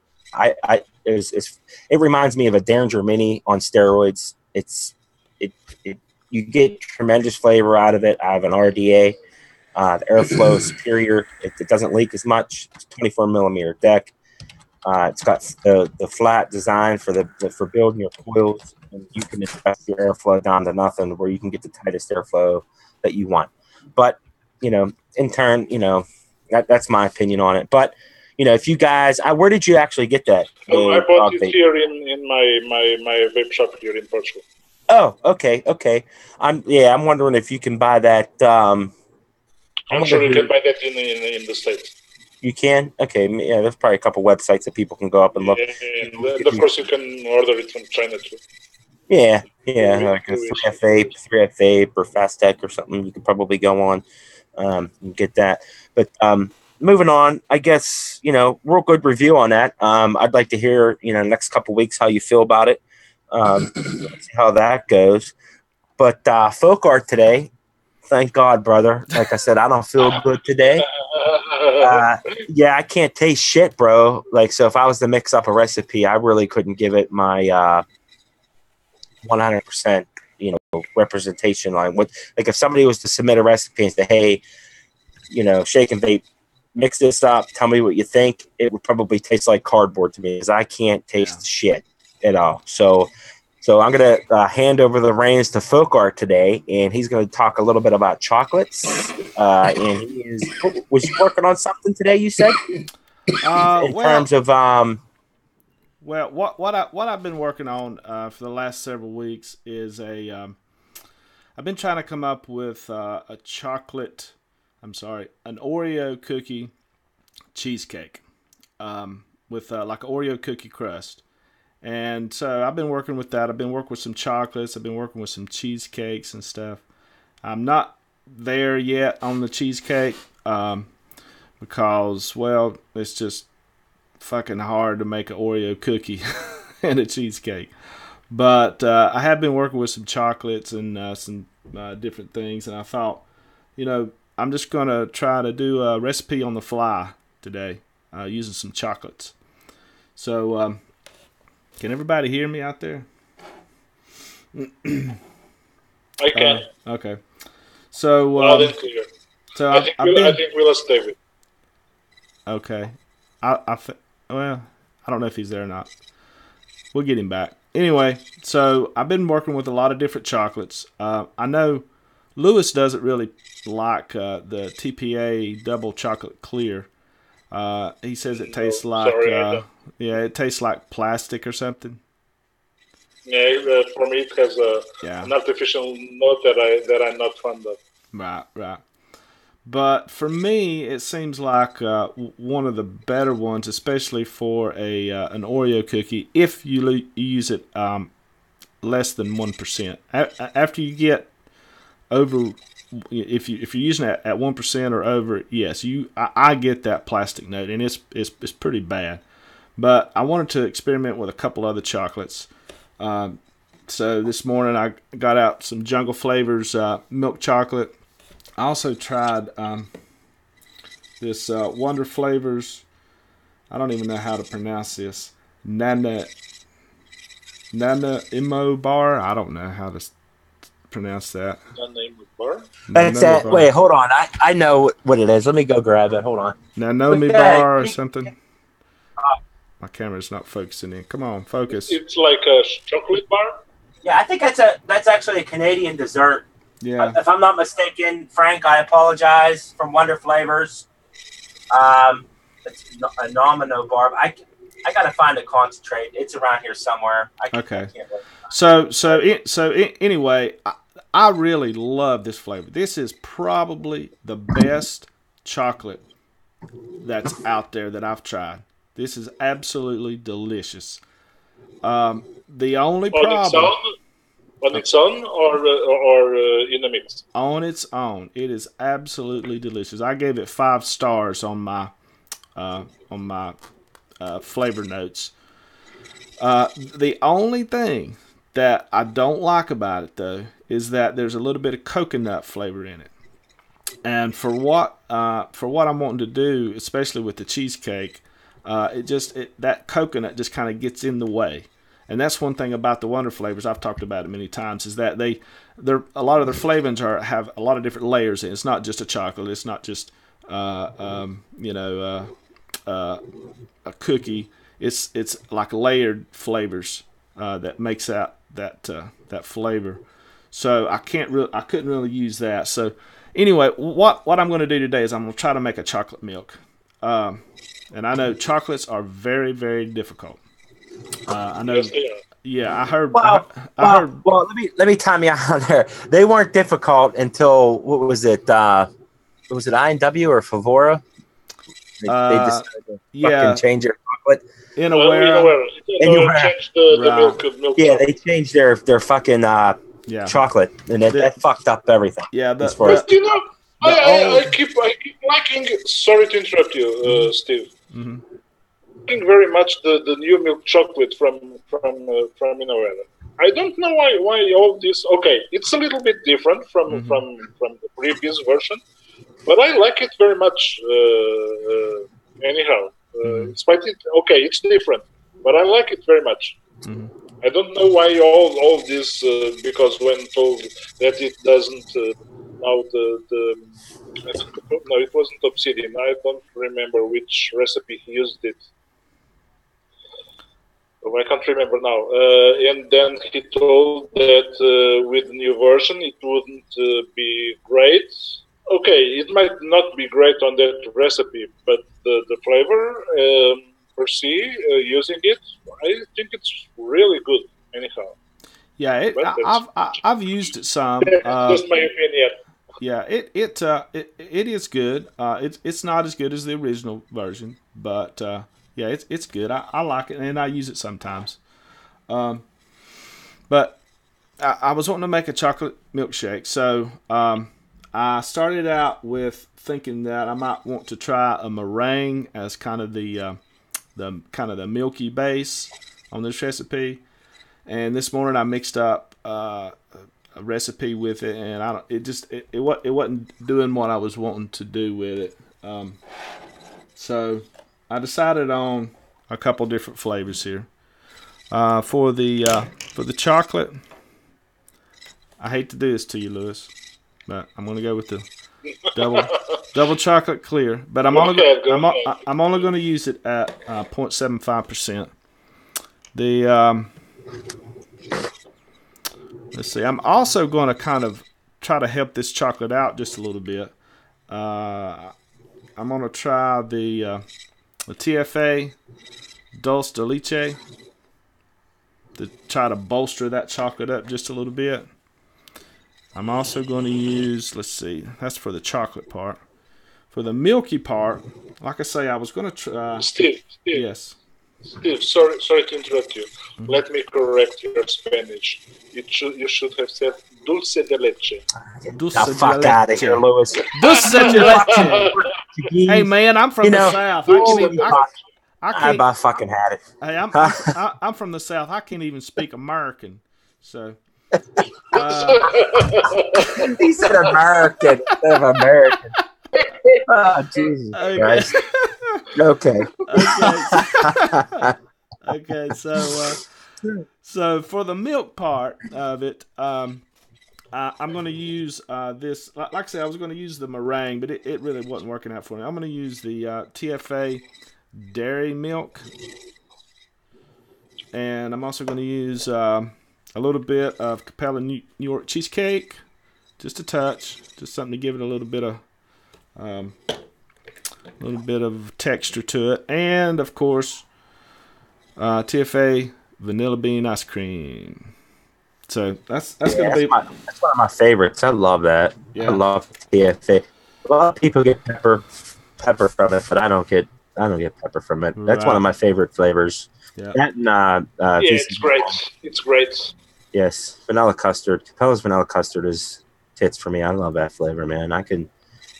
it reminds me of a Derringer Mini on steroids. You get tremendous flavor out of it. I have an RDA. The airflow is superior. It doesn't leak as much. It's 24 millimeter deck. It's got the flat design for building your coils, and you can adjust your airflow down to nothing, where you can get the tightest airflow that you want. But in turn, that's my opinion on it. But if you guys, where did you actually get that? I bought it here in my vape shop here in Portugal. Oh, okay. I'm wondering if you can buy that. I'm sure you can buy that in the States. You can? Okay. Yeah, there's probably a couple websites that people can go up and look. Yeah. Of course, you can order it from China too. Yeah, like a 3F Vape or Fast Tech or something. You could probably go on and get that. But moving on, I guess, real good review on that. I'd like to hear, next couple weeks how you feel about it. See how that goes. But folk art today, thank God, brother. Like I said, I don't feel good today. Yeah, I can't taste shit, bro. Like, so if I was to mix up a recipe, I really couldn't give it my 100%, representation line. Like if somebody was to submit a recipe and say, hey, Shake and Vape, mix this up, tell me what you think, it would probably taste like cardboard to me, because I can't taste shit at all. So I'm going to hand over the reins to Folk Art today, and he's going to talk a little bit about chocolates. And was you working on something today, you said? Terms of... Well, what I've been working on for the last several weeks is I've been trying to come up with an Oreo cookie cheesecake with like an Oreo cookie crust. And so I've been working with that. I've been working with some chocolates. I've been working with some cheesecakes and stuff. I'm not there yet on the cheesecake because, well, it's just fucking hard to make an Oreo cookie and a cheesecake. But I have been working with some chocolates and some different things. And I thought, I'm just going to try to do a recipe on the fly today using some chocolates. So... can everybody hear me out there? I can. Okay. So, loud and clear. So I think we lost David. Okay. Well, I don't know if he's there or not. We'll get him back. Anyway, so I've been working with a lot of different chocolates. I know Lewis doesn't really like the TPA double chocolate clear. He says it tastes like it tastes like plastic or something. Yeah, for me it has an artificial note that I'm not fond of. Right. But for me, it seems like one of the better ones, especially for an Oreo cookie, if you use it less than 1%. After you get over, if you're using it at 1% or over, yes, I get that plastic note, and it's pretty bad. But I wanted to experiment with a couple other chocolates. So this morning I got out some Jungle Flavors milk chocolate. I also tried this Wonder Flavors. I don't even know how to pronounce this. Nana Imo bar. I don't know how to pronounce that. Nana Imo bar. That's that. Wait, hold on. I know what it is. Let me go grab it. Hold on. Nanomi bar or something. My camera's not focusing in. Come on, focus. It's like a chocolate bar. Yeah, I think that's actually a Canadian dessert. Yeah. If I'm not mistaken, Frank, I apologize, from Wonder Flavors. It's a Nomino bar. I gotta find a concentrate. It's around here somewhere. Okay. So anyway, I really love this flavor. This is probably the best chocolate that's out there that I've tried. This is absolutely delicious. The only problem on its own or in a mix? On its own, it is absolutely delicious. I gave it 5 stars on my flavor notes. The only thing that I don't like about it, though, is that there's a little bit of coconut flavor in it. And for what I'm wanting to do, especially with the cheesecake, that coconut just kind of gets in the way. And that's one thing about the Wonder Flavors. I've talked about it many times. Is that a lot of their flavors have a lot of different layers in it. It's not just a chocolate. It's not just a cookie. It's like layered flavors that makes out that flavor. So I couldn't really use that. So anyway, what I'm going to do today is I'm going to try to make a chocolate milk. And I know chocolates are very, very difficult. I know. Yes, they are. Yeah, I heard. Well, I heard. Well, let me time you out there. They weren't difficult until what was it? Was it INW or Favora? They decided to fucking change their chocolate. Inaware. Changed the milk. Yeah, they changed their fucking chocolate, and that fucked up everything. Yeah, but I keep liking. Sorry to interrupt you, Steve. Mm-hmm. Liking very much the new milk chocolate from Inaware. I don't know why all this. Okay, it's a little bit different from the previous version, but I like it very much. Anyhow, it's different, but I like it very much. Mm-hmm. I don't know why all this because when told that it doesn't no, it wasn't obsidian. I don't remember which recipe he used it. Oh, I can't remember now. And then he told that with the new version it wouldn't be great. Okay, it might not be great on that recipe, but the flavor per se, using it, I think it's really good. Anyhow. Yeah, I've used it some. That's just my opinion. Yeah, it is good. It's not as good as the original version, but yeah, it's good. I like it, and I use it sometimes. But I was wanting to make a chocolate milkshake, so I started out with thinking that I might want to try a meringue as kind of the milky base on this recipe. And this morning I mixed up a recipe with it, and it wasn't doing what I was wanting to do with it. So I decided on a couple different flavors here. For the chocolate, I hate to do this to you, Lewis, but I'm going to go with the double chocolate clear. But I'm only going to use it at 0.75%. Let's see. I'm also going to kind of try to help this chocolate out just a little bit. I'm gonna try the TFA Dulce de Leche to try to bolster that chocolate up just a little bit. I'm also going to use, let's see, that's for the chocolate part. For the milky part, like I say, I was going to try. Steve. Yes. Steve, sorry to interrupt you. Mm-hmm. Let me correct your Spanish. You should have said dulce de leche. Dulce de fuck out of here, Lewis. Dulce de leche. Hey man, I'm from the South. I fucking had it. Hey, I'm from the South. I can't even speak American. So he said American instead of American. Oh, Jesus Christ. Okay. Okay. So for the milk part of it, I'm going to use this. Like I said, I was going to use the meringue, but it really wasn't working out for me. I'm going to use the TFA dairy milk, and I'm also going to use a little bit of Capella New York cheesecake, just a touch, just something to give it a little bit of texture to it, and of course TFA vanilla bean ice cream. So that's gonna be that's one of my favorites. I love that. Yeah. I love TFA. A lot of people get pepper from it, but I don't get pepper from it. That's one of my favorite flavors. Yeah. That and it's great. It's great. Yes, vanilla custard. Capella's vanilla custard is tits for me. I love that flavor, man. I can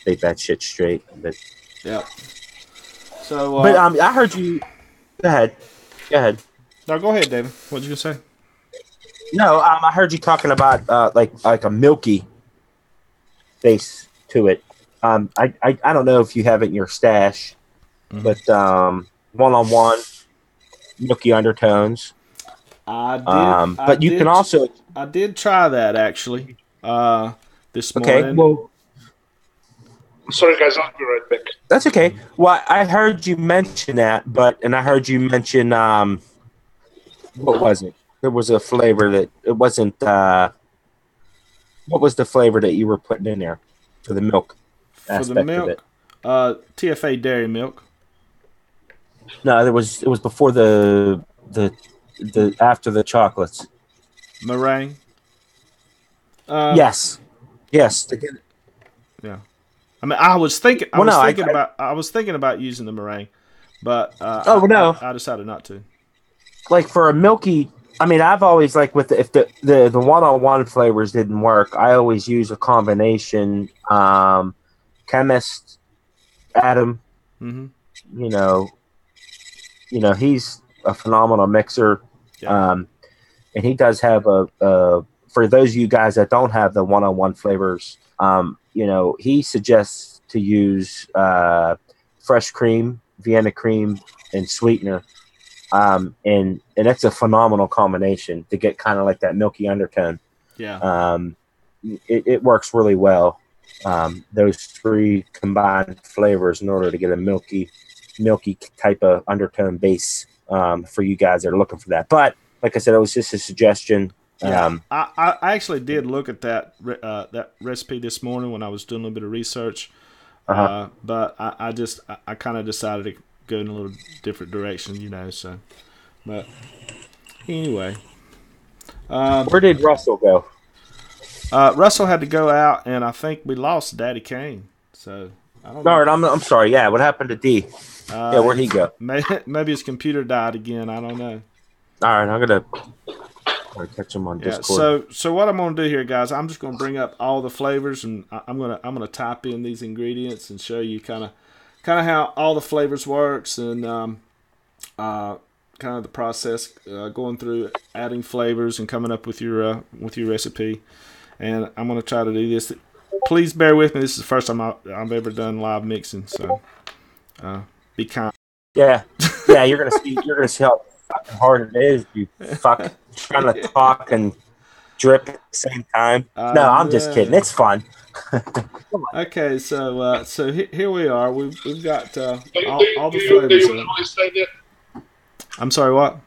make that shit straight. But yeah. So, but I heard you. Go ahead. No, go ahead, David. What did you say? No, I heard you talking about like a milky base to it. I don't know if you have it in your stash, but one-on-one milky undertones. I did try that actually this morning. Okay, well, sorry guys, I'll be right back. That's okay. Well, I heard you mention that, and I heard you mention what was it? There was a flavor that it wasn't. What was the flavor that you were putting in there for the milk? For the milk, TFA dairy milk. No, it was before the after the chocolates. Meringue. Yes. Yeah. I mean, I was thinking about using the meringue, but I decided not to. Like for a milky, I mean, I've always if the one-on-one flavors didn't work, I always use a combination. Chemist Adam, you know, he's a phenomenal mixer, and he does have for those of you guys that don't have the one-on-one flavors, he suggests to use fresh cream, Vienna cream, and sweetener. And that's a phenomenal combination to get kind of like that milky undertone. Yeah. It works really well. Those three combined flavors in order to get a milky type of undertone base for you guys that are looking for that. But like I said, it was just a suggestion. Yeah. I actually did look at that recipe this morning when I was doing a little bit of research. But I kind of decided to go in a little different direction, so. But anyway. Where did Russell go? Russell had to go out, and I think we lost Daddy Kane. So I don't know. All right, I'm sorry. Yeah, what happened to D? Where'd he go? Maybe his computer died again. I don't know. All right, I'm gonna catch him on Discord. So what I'm gonna do here, guys, I'm just gonna bring up all the flavors, and I'm gonna type in these ingredients and show you kind of how all the flavors works, and kind of the process going through adding flavors and coming up with your recipe. And I'm going to try to do this. Please bear with me. This is the first time I've ever done live mixing, so be kind. Yeah. You're gonna see how fucking hard it is. You fuck trying to talk and drip at the same time. No, I'm just kidding. It's fun. Okay, so here we are. We've got all the flavors. I'm sorry, what?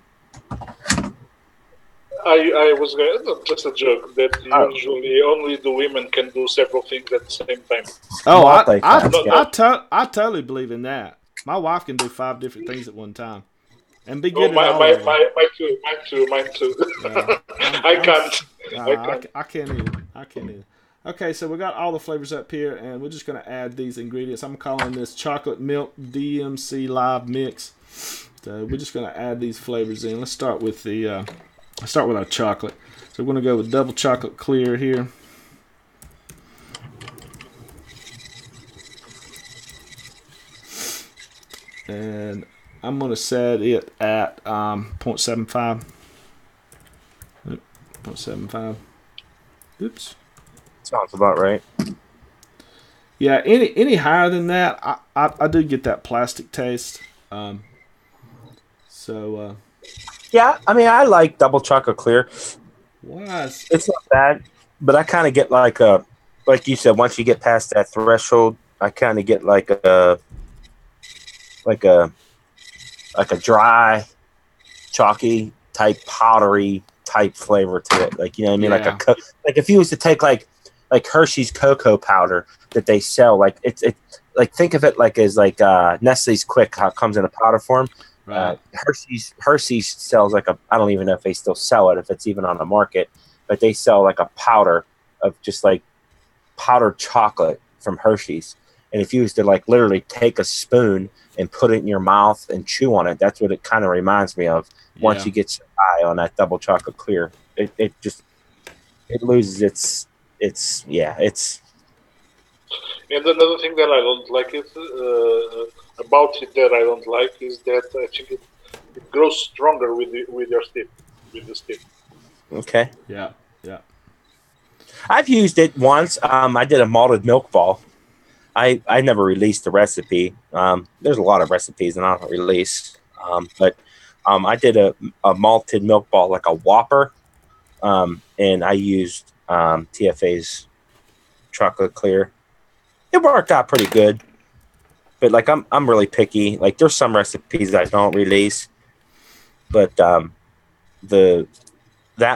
I was going no, just a joke that Oh. usually only the women can do several things at the same time. Oh, Multitask, yeah. I totally believe in that. My wife can do 5 different things at one time and be Oh, good at all of them. mine too. Yeah, I can't. I can't. I can't either. I can't either. Okay, so we got all the flavors up here, and we're just going to add these ingredients. I'm calling this chocolate milk DMC live mix. So we're just going to add these flavors in. Let's start with our chocolate. So we're going to go with double chocolate clear here. And I'm going to set it at 0.75. 0.75. Oops. Sounds about right. Yeah, any higher than that, I do get that plastic taste. Yeah, I mean, I like double chocolate clear. Was It's not bad, but I kind of get like you said, once you get past that threshold, I kind of get like a dry, chalky type, powdery type flavor to it. Like, you know what I mean? Yeah. Like if you was to take like Hershey's cocoa powder that they sell, like it's like think of it like as like Nestle's Quick, how it comes in a powder form. right. Hershey's sells like I don't even know if they still sell it, if it's even on the market, but they sell like a powder of just like powdered chocolate from Hershey's. And if you was to like literally take a spoon and put it in your mouth and chew on it, that's what it kind of reminds me of. Once you get your eye on that double chocolate clear, it loses its. And another thing that I don't like about it that I don't like is that I think it grows stronger with your stick, with the stick. Okay. Yeah. Yeah. I've used it once. I did a malted milk ball. I never released the recipe. There's a lot of recipes that I don't release. But I did a malted milk ball, like a Whopper, and I used TFA's chocolate clear. It worked out pretty good. But like I'm really picky. Like there's some recipes I don't release, but that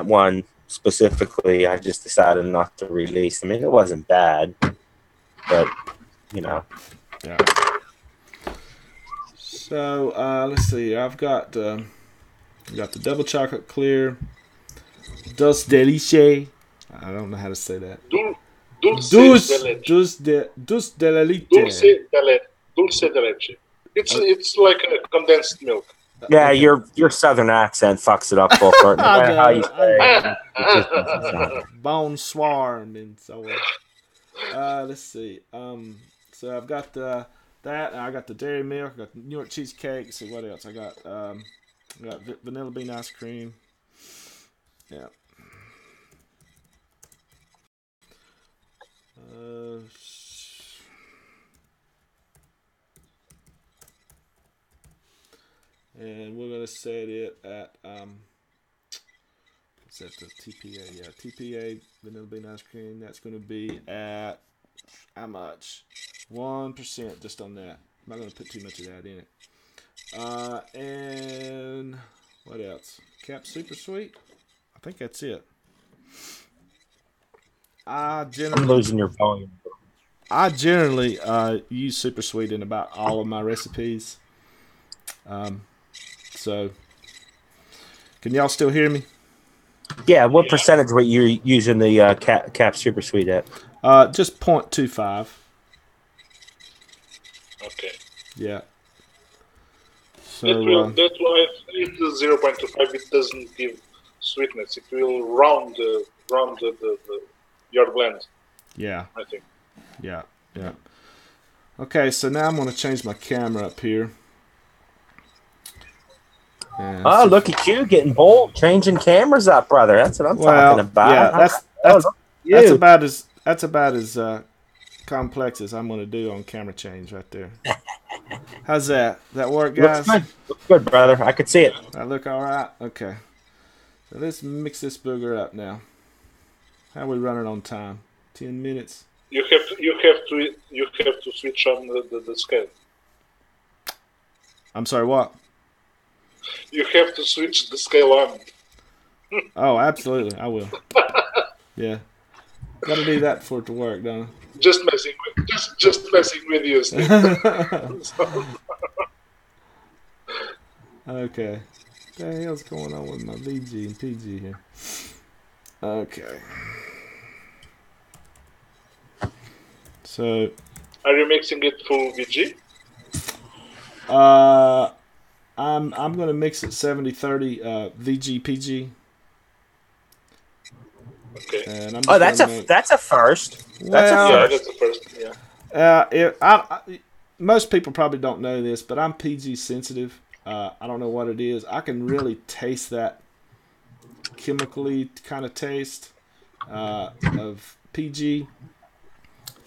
one specifically, I just decided not to release. I mean, it wasn't bad, but you know. Yeah. So let's see. I've got the double chocolate clear, dulce de leche. I don't know how to say that. Dulce de leche. Dulce de la leche. Dulce de leche. It's like a condensed milk. Yeah, Okay. your southern accent fucks it up, Fulkert. No matter how you say it. Bonsoir and so on. Let's see. So I've got that. And I got the dairy milk. I got the New York cheesecake. Let's see what else I got. I got vanilla bean ice cream. Yeah. And we're gonna set it at what's that? The TPA, yeah, TPA vanilla bean ice cream. That's gonna be at how much? 1% just on that. I'm not gonna put too much of that in it. And what else? Cap Super Sweet. I think that's it. I'm losing your volume. I generally use Super Sweet in about all of my recipes. So, can y'all still hear me? Yeah, what percentage were you using the cap super sweet at? Just 0.25. Okay. Yeah. So That's why it's 0.25. It doesn't give sweetness. It will round your blend. Yeah. I think. Yeah. Yeah. Okay, so now I'm going to change my camera up here. Oh, look at you getting bold, changing cameras up, brother. That's what I'm talking about. Yeah, that's about as complex as I'm going to do on camera change right there. How's that? That work, guys? Looks good, brother. I could see it. That look all right? Okay. So let's mix this booger up now. How are we running on time? 10 minutes. You have to switch on the scale. I'm sorry, what? You have to switch the scale on. Oh, absolutely, I will. Yeah, got to do that for it to work, don't Just messing with you, Steve. I? So, Okay. What the hell's going on with my VG and PG here? Okay. So, are you mixing it full VG? uh, I'm gonna mix it 70-30 VG PG, Okay. and I'm Oh, just gonna make. that's a first. That's a Well, Yeah, first. that's the first. Yeah. most people probably don't know this, but I'm PG sensitive. I don't know what it is. I can really taste that chemically kind of taste of PG,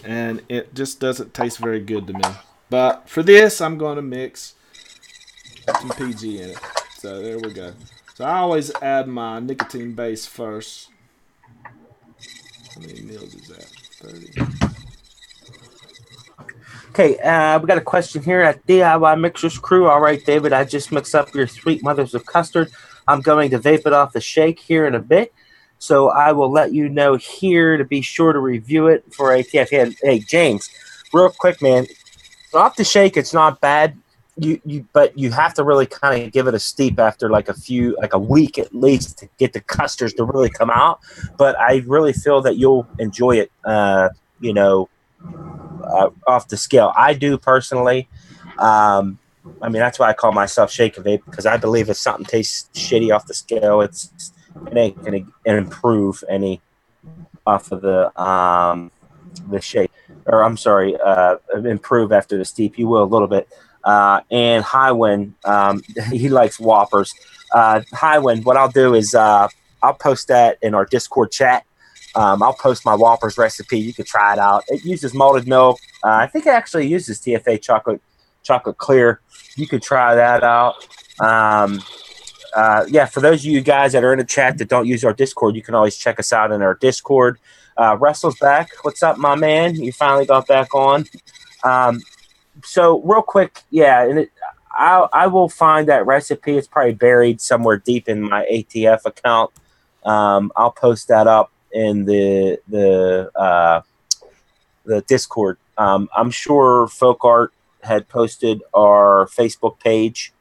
and it just doesn't taste very good to me. But for this, I'm going to mix some PG in it. So there we go. So I always add my nicotine base first. How many mils is that? 30. Okay, we got a question here at DIY Mixers Crew. All right, David, I just mixed up your sweet mothers of custard. I'm going to vape it off the shake here in a bit. So I will let you know here to be sure to review it for ATF. Hey, James, real quick, man. Off the shake, it's not bad. But you have to really kind of give it a steep after like a week at least to get the custards to really come out. But I really feel that you'll enjoy it. You know, off the scale. I do personally. I mean, that's why I call myself Shake and Vape, because I believe if something tastes shitty off the scale, it ain't going to improve any off of the shake. Or I'm sorry, improve after the steep. You will a little bit. And Highwind, he likes Whoppers. Highwind, what I'll do is I'll post that in our Discord chat. I'll post my Whoppers recipe. You can try it out. It uses malted milk. I think it actually uses TFA chocolate clear. You could try that out. Yeah, for those of you guys that are in the chat that don't use our Discord, you can always check us out in our Discord. Russell's back. What's up, my man? You finally got back on. So real quick, yeah, and I will find that recipe. It's probably buried somewhere deep in my ATF account. I'll post that up in the Discord. I'm sure Folk Art had posted our Facebook page,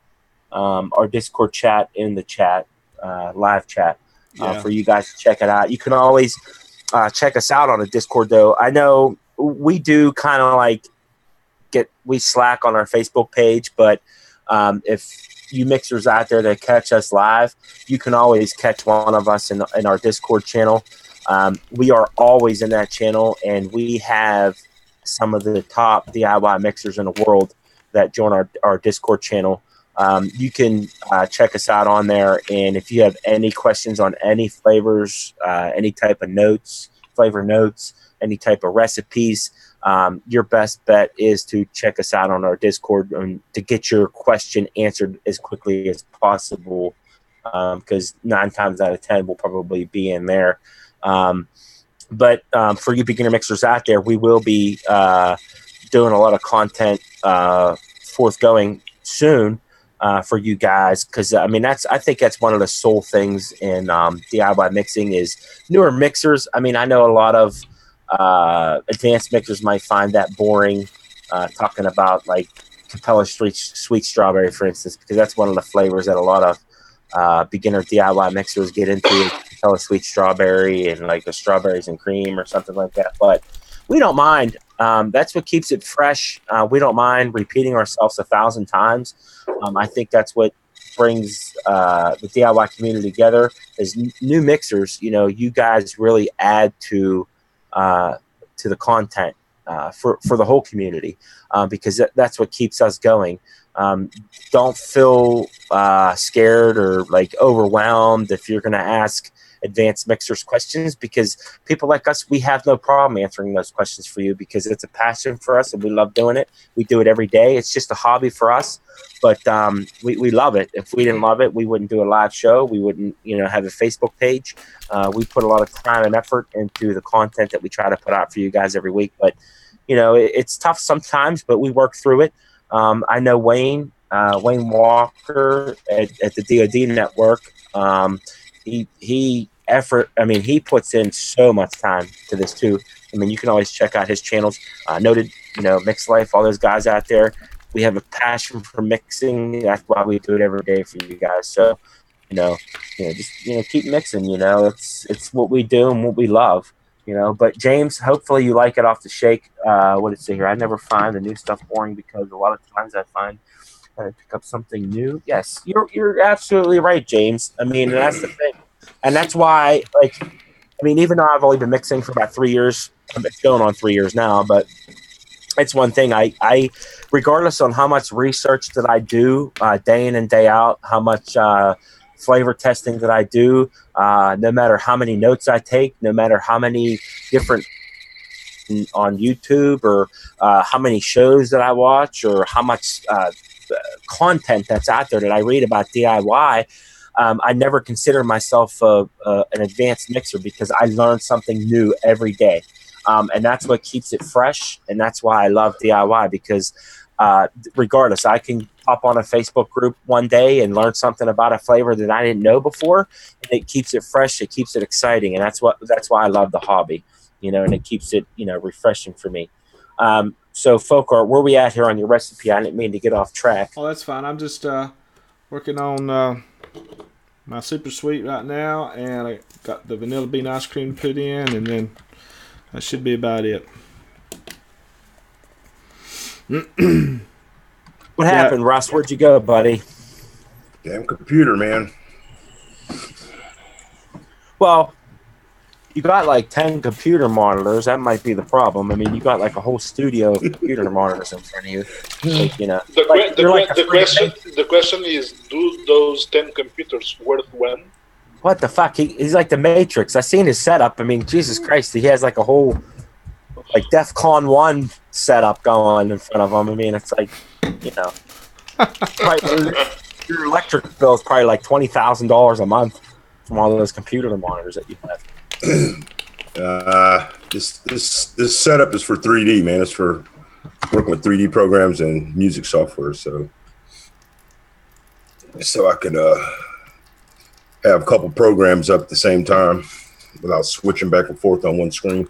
our Discord chat in the chat, live chat, for you guys to check it out. You can always check us out on the Discord, though. I know we do kind of like we slack on our Facebook page, but if you mixers out there that catch us live, you can always catch one of us in our Discord channel. We are always in that channel, and we have some of the top DIY mixers in the world that join our Discord channel. You can check us out on there, and if you have any questions on any flavors, any type of flavor notes, any type of recipes, your best bet is to check us out on our Discord to get your question answered as quickly as possible, because 9 times out of 10 will probably be in there. But for you beginner mixers out there, we will be doing a lot of content forthgoing soon for you guys, because I mean I think that's one of the sole things in DIY mixing is newer mixers. I mean, I know a lot of advanced mixers might find that boring, talking about like Capella sweet strawberry, for instance, because that's one of the flavors that a lot of beginner DIY mixers get into. Capella sweet strawberry and like the strawberries and cream or something like that. But we don't mind. That's what keeps it fresh. We don't mind repeating ourselves 1,000 times. I think that's what brings the DIY community together is new mixers. You know, you guys really add to the content for the whole community, because that's what keeps us going. Don't feel scared or like overwhelmed if you're going to ask advanced mixers questions, because people like us, we have no problem answering those questions for you, because it's a passion for us and we love doing it. We do it every day. It's just a hobby for us, but we love it. If we didn't love it, we wouldn't do a live show. We wouldn't, have a Facebook page. We put a lot of time and effort into the content that we try to put out for you guys every week. But it's tough sometimes, but we work through it. I know Wayne Walker at the DoD Network. he effort. I mean, he puts in so much time to this too. I mean, you can always check out his channels. Noted, Mix Life, all those guys out there. We have a passion for mixing. That's why we do it every day for you guys. So, just keep mixing. It's what we do and what we love. But James, hopefully you like it off the shake. What did it say here? I never find the new stuff boring because a lot of times I find I pick up something new. Yes, you're absolutely right, James. I mean, that's the thing, and that's why, even though I've only been mixing for about 3 years, it's going on 3 years now, but it's one thing. I regardless on how much research that I do day in and day out, how much flavor testing that I do, no matter how many notes I take, no matter how many different on YouTube or how many shows that I watch or how much content that's out there that I read about DIY, I never consider myself an advanced mixer because I learn something new every day. And that's what keeps it fresh. And that's why I love DIY because regardless, I can hop on a Facebook group one day and learn something about a flavor that I didn't know before. And it keeps it fresh. It keeps it exciting. And that's why I love the hobby, and it keeps it, refreshing for me. So Folk Art, where are we at here on your recipe? I didn't mean to get off track. Oh, that's fine. I'm just working on my super sweet right now, and I got the vanilla bean ice cream to put in, and then that should be about it. What happened, Russ? Where'd you go, buddy? Damn computer, man. Well, you got like 10 computer monitors. That might be the problem. I mean, you got like a whole studio of computer monitors in front of you. The question is, do those 10 computers worth when? What the fuck? He's like the Matrix. I seen his setup. I mean, Jesus Christ, he has like a whole like DEFCON 1 setup going in front of him. I mean, it's like, your electric bill is probably like $20,000 a month from all those computer monitors that you have. This setup is for 3D, man. It's for working with 3D programs and music software, so I could have a couple programs up at the same time without switching back and forth on one screen.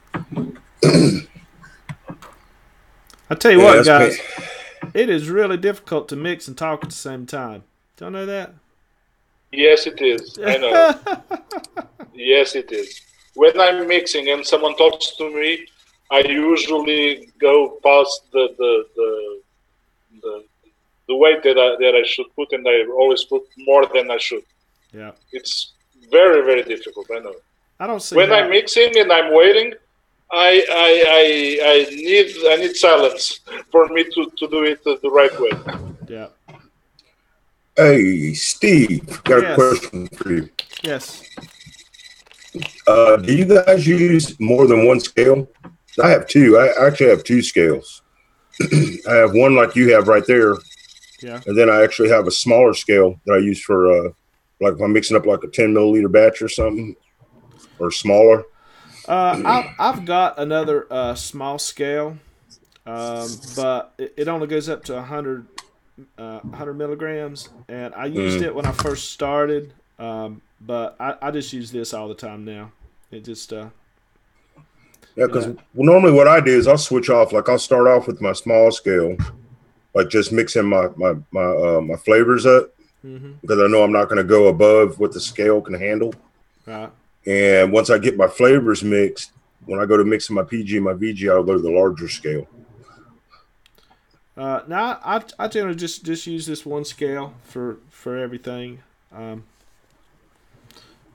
I tell you what, guys, it is really difficult to mix and talk at the same time. Don't know that? Yes, it is. I know. Yes, it is. When I'm mixing and someone talks to me, I usually go past the weight that I should put, and I always put more than I should. Yeah, it's very, very difficult. I know. I don't see when how... I'm mixing and I'm waiting. I need silence for me to do it the right way. Yeah. Hey, Steve, got a question for you. Yes. Do you guys use more than one scale? I have two. I actually have two scales. I have one like you have right there. Yeah. And then I actually have a smaller scale that I use for like if I'm mixing up like a 10 milliliter batch or something, or smaller. I've got another small scale, but it only goes up to 100 milligrams, and I used it when I first started, but I just use this all the time now. It just yeah, because normally what I do is I'll switch off. Like I'll start off with my small scale, like just mixing my flavors up, because I know I'm not going to go above what the scale can handle. Right. And once I get my flavors mixed, when I go to mixing my PG and my VG, I'll go to the larger scale. Now I generally just use this one scale for everything.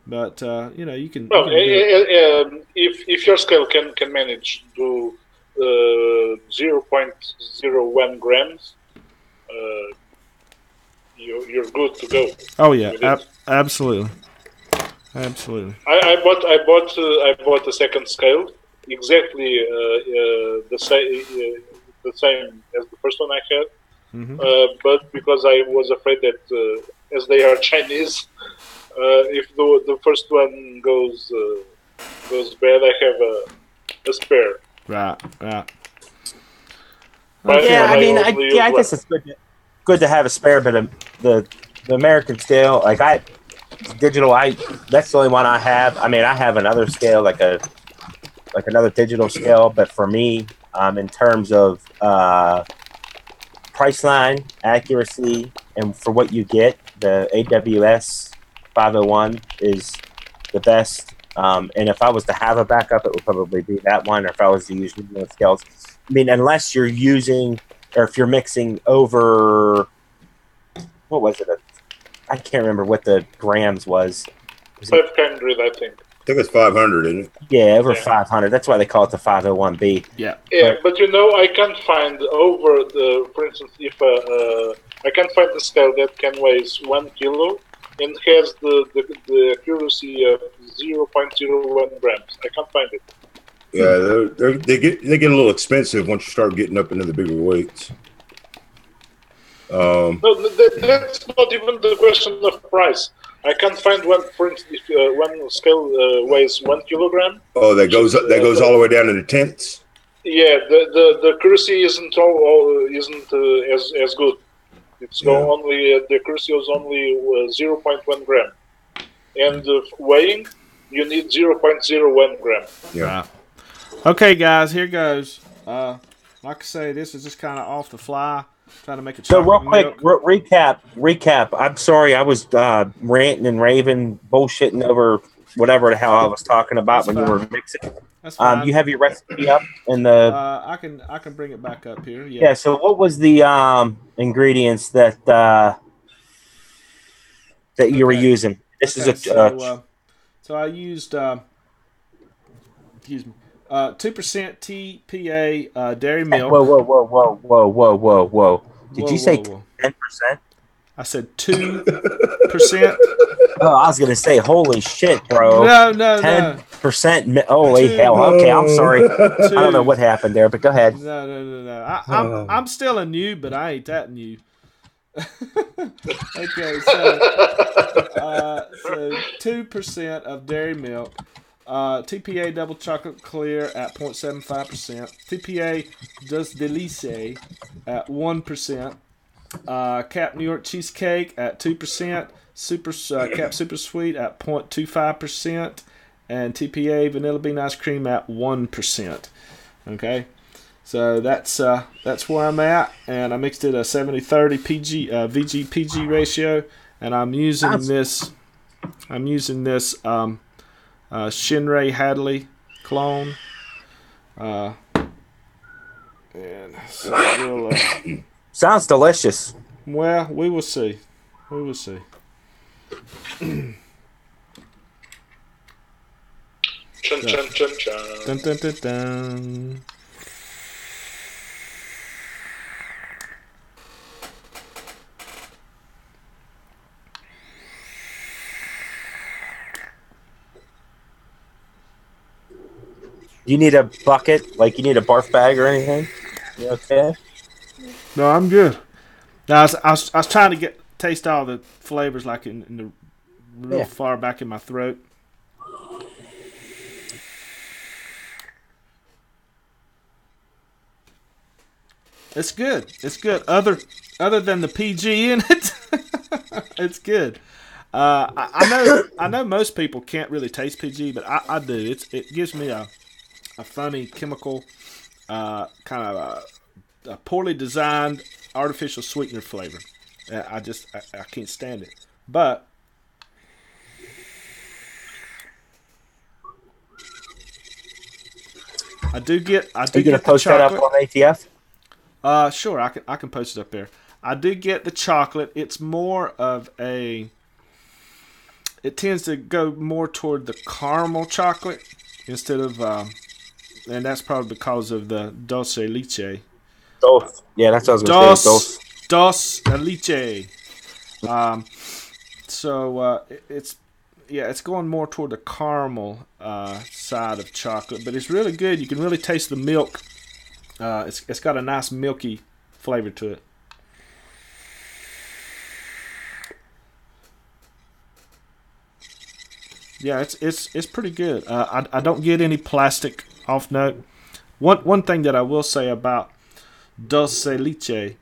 But you can. Well, if your scale can manage to 0.01 grams, you're good to go. Oh yeah, absolutely. Absolutely. I bought a second scale, exactly the same as the first one I had, but because I was afraid that as they are Chinese, if the first one goes bad, I have a spare. Right. But yeah, I guess it's good to have a spare, but the American scale, like digital. That's the only one I have. I mean, I have another scale, like another digital scale, but for me, in terms of price line, accuracy, and for what you get, the AWS 501 is the best. And if I was to have a backup, it would probably be that one. Or if I was to use regional scales, I mean, unless you're using, or if you're mixing over, what was it? I can't remember what the grams was. 500, I think. I think it's 500, isn't it? Yeah, over 500. That's why they call it the 501B. Yeah. Yeah, but you know, I can't find over the, for instance, if I can't find the scale that can weigh 1 kilo and has the accuracy of 0.01 grams. I can't find it. Yeah, they get a little expensive once you start getting up into the bigger weights. No, that's not even the question of price. I can't find one. For instance, if one scale weighs 1 kilogram. Oh, that goes all the way down to the tenths. Yeah, the accuracy isn't as good. It's only the accuracy is only 0.1 gram, and weighing you need 0.01 gram. Yeah. Okay, guys, here goes. Like I say, this is just kind of off the fly. Trying to make a So real chocolate quick, milk. recap. I'm sorry, I was ranting and raving, bullshitting over whatever the hell I was talking about That's when fine. you were mixing. That's fine. You have your recipe up in the. I can bring it back up here. Yeah. So what was the ingredients that you were using? This is a. So I used. Excuse me. 2% TPA dairy milk. Whoa. Did you say 10%? I said 2%. Oh, I was going to say, holy shit, bro. No. 10%. Holy hell. Okay, I'm sorry. I don't know what happened there, but go ahead. No. I'm still a new, but I ain't that new. Okay, so 2% of dairy milk. TPA double chocolate clear at 0.75%. TPA Dos Delice at 1%. Cap New York cheesecake at 2%. Cap super sweet at 0.25%. And TPA vanilla bean ice cream at 1%. Okay, so that's where I'm at, and I mixed it a 70-30 PG VG PG ratio, and I'm using this. Shinrei Hadley clone. And so we'll, sounds delicious. Well, we will see. Chun. Dun. You need a bucket? Like you need a barf bag or anything? You okay? No, I'm good. Now, I was trying to taste all the flavors like in the real far back in my throat. It's good. Other than the PG in it, it's good. I know most people can't really taste PG, but I do. It gives me a funny chemical, kind of a poorly designed artificial sweetener flavor. I can't stand it. But I do get. Are you gonna post that up on ATF? Sure. I can post it up there. I do get the chocolate. It's more of a. It tends to go more toward the caramel chocolate instead of, and that's probably because of the dulce leche. Dos. Yeah, that's what I was going to say. Dos leche. So it's going more toward the caramel side of chocolate, but it's really good. You can really taste the milk. It's got a nice milky flavor to it. Yeah, it's pretty good. I don't get any plastic off note. One thing that I will say about dulce leche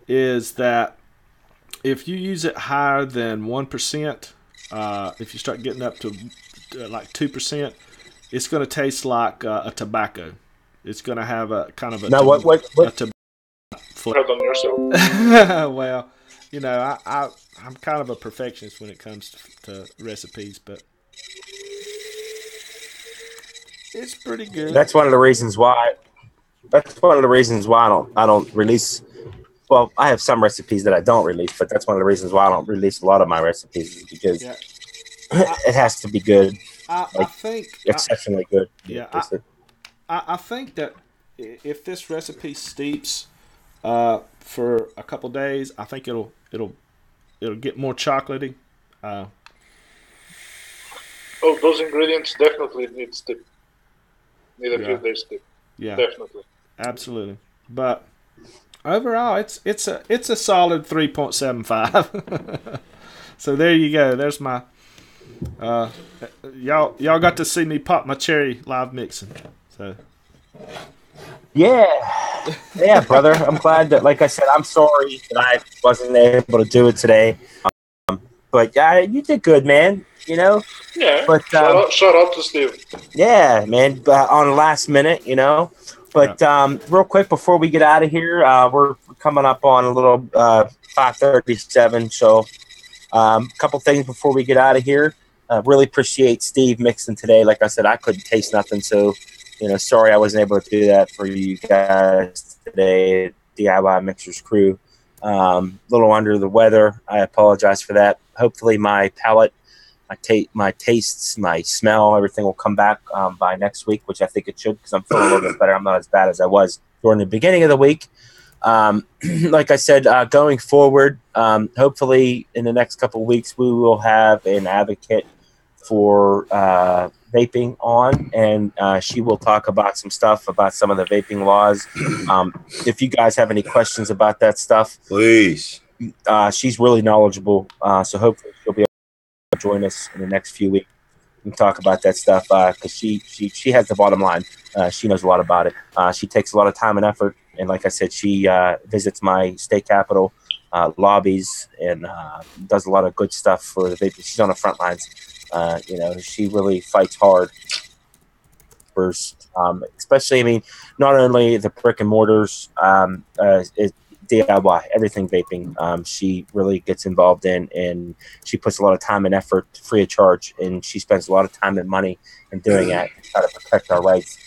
is that if you use it higher than 1%, if you start getting up to like 2%, it's going to taste like a tobacco. It's going to have a kind of a Now, what? a tobacco flavor. Hard on yourself. Well, you know, I'm kind of a perfectionist when it comes to recipes, but it's pretty good. That's one of the reasons why. That's one of the reasons why I don't release. Well, I have some recipes that I don't release, but that's one of the reasons why I don't release a lot of my recipes, because it has to be good. I think exceptionally good. Yeah, I think that if this recipe steeps for a couple days, I think it'll get more chocolatey. Those ingredients definitely need steep. Need a few days steep. Yeah, definitely, absolutely. But overall, it's a solid 3.75. So there you go. There's my y'all got to see me pop my cherry live mixing. So yeah, brother. I'm glad that, like I said, I'm sorry that I wasn't able to do it today. But yeah, you did good, man. You know. Yeah. But shout out to Steve. Yeah, man. But on the last minute, you know. But real quick before we get out of here, we're coming up on a little 5:37. So a couple things before we get out of here. Really appreciate Steve mixing today. Like I said, I couldn't taste nothing, so sorry I wasn't able to do that for you guys today. DIY Mixers crew. Little under the weather. I apologize for that. Hopefully my palate, my tastes, my smell, everything will come back by next week, which I think it should, because I'm feeling a little bit better. I'm not as bad as I was during the beginning of the week. Like I said, going forward, hopefully in the next couple of weeks, we will have an advocate for vaping on, and she will talk about some stuff about some of the vaping laws. If you guys have any questions about that stuff, please. She's really knowledgeable, so hopefully she'll be able to join us in the next few weeks and talk about that stuff, because she has the bottom line. She knows a lot about it. She takes a lot of time and effort, and like I said, she visits my state capitol lobbies and does a lot of good stuff for the vaping. She's on the front lines. She really fights hard. First, especially, I mean, not only the brick and mortars, DIY, everything vaping. She really gets involved in, and she puts a lot of time and effort free of charge, and she spends a lot of time and money in doing that to try to protect our rights.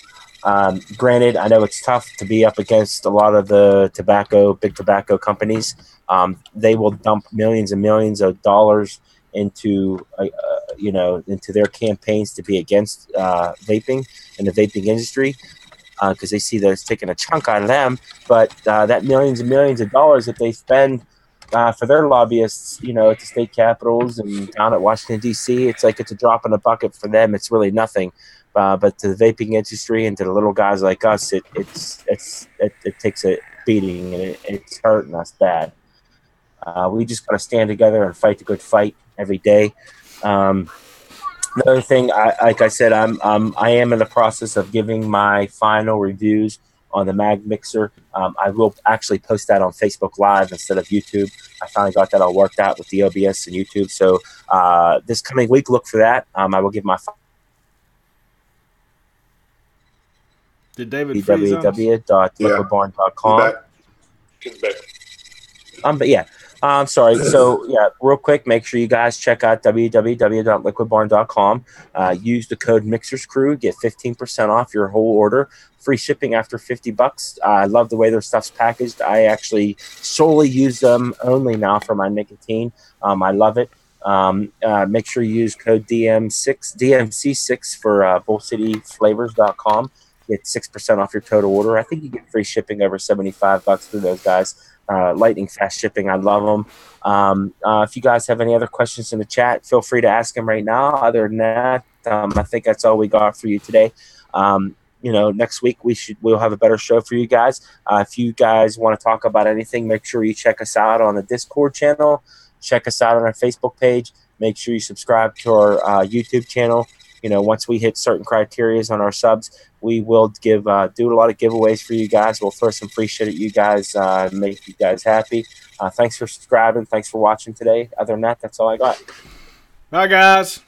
Granted, I know it's tough to be up against a lot of the big tobacco companies. They will dump millions and millions of dollars into their campaigns to be against vaping and the vaping industry, because they see that it's taking a chunk out of them. But that millions and millions of dollars that they spend for their lobbyists, at the state capitals and down at Washington, D.C., it's like it's a drop in a bucket for them. It's really nothing. But to the vaping industry and to the little guys like us, it takes a beating, and it's hurting us bad. We just got to stand together and fight the good fight every day. Another thing, like I said, I am in the process of giving my final reviews on the Mag Mixer. I will actually post that on Facebook Live instead of YouTube. I finally got that all worked out with the OBS and YouTube. So this coming week, look for that. I will give my www.liquidbarn.com. But yeah. I'm sorry. So, yeah, real quick, make sure you guys check out www.liquidbarn.com. Use the code MIXERSCREW. Get 15% off your whole order. Free shipping after $50. I love the way their stuff's packaged. I actually solely use them only now for my nicotine. I love it. Make sure you use code DMC6 for BullCityFlavors.com. Get 6% off your total order. I think you get free shipping over $75 through those guys. Lightning fast shipping. I love them. If you guys have any other questions in the chat, feel free to ask them right now. Other than that, I think that's all we got for you today. Next week we'll have a better show for you guys. If you guys want to talk about anything, make sure you check us out on the Discord channel. Check us out on our Facebook page. Make sure you subscribe to our YouTube channel. Once we hit certain criteria on our subs, we will do a lot of giveaways for you guys. We'll throw some free shit at you guys, make you guys happy. Thanks for subscribing. Thanks for watching today. Other than that, that's all I got. Bye, guys.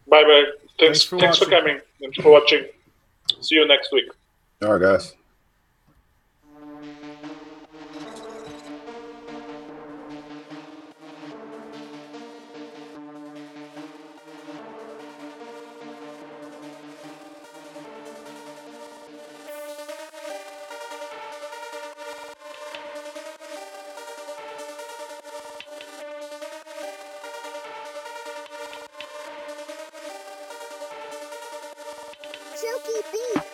Bye bye. Thanks for for watching. coming. Thanks for watching. See you next week. All right, guys. Chuki beat.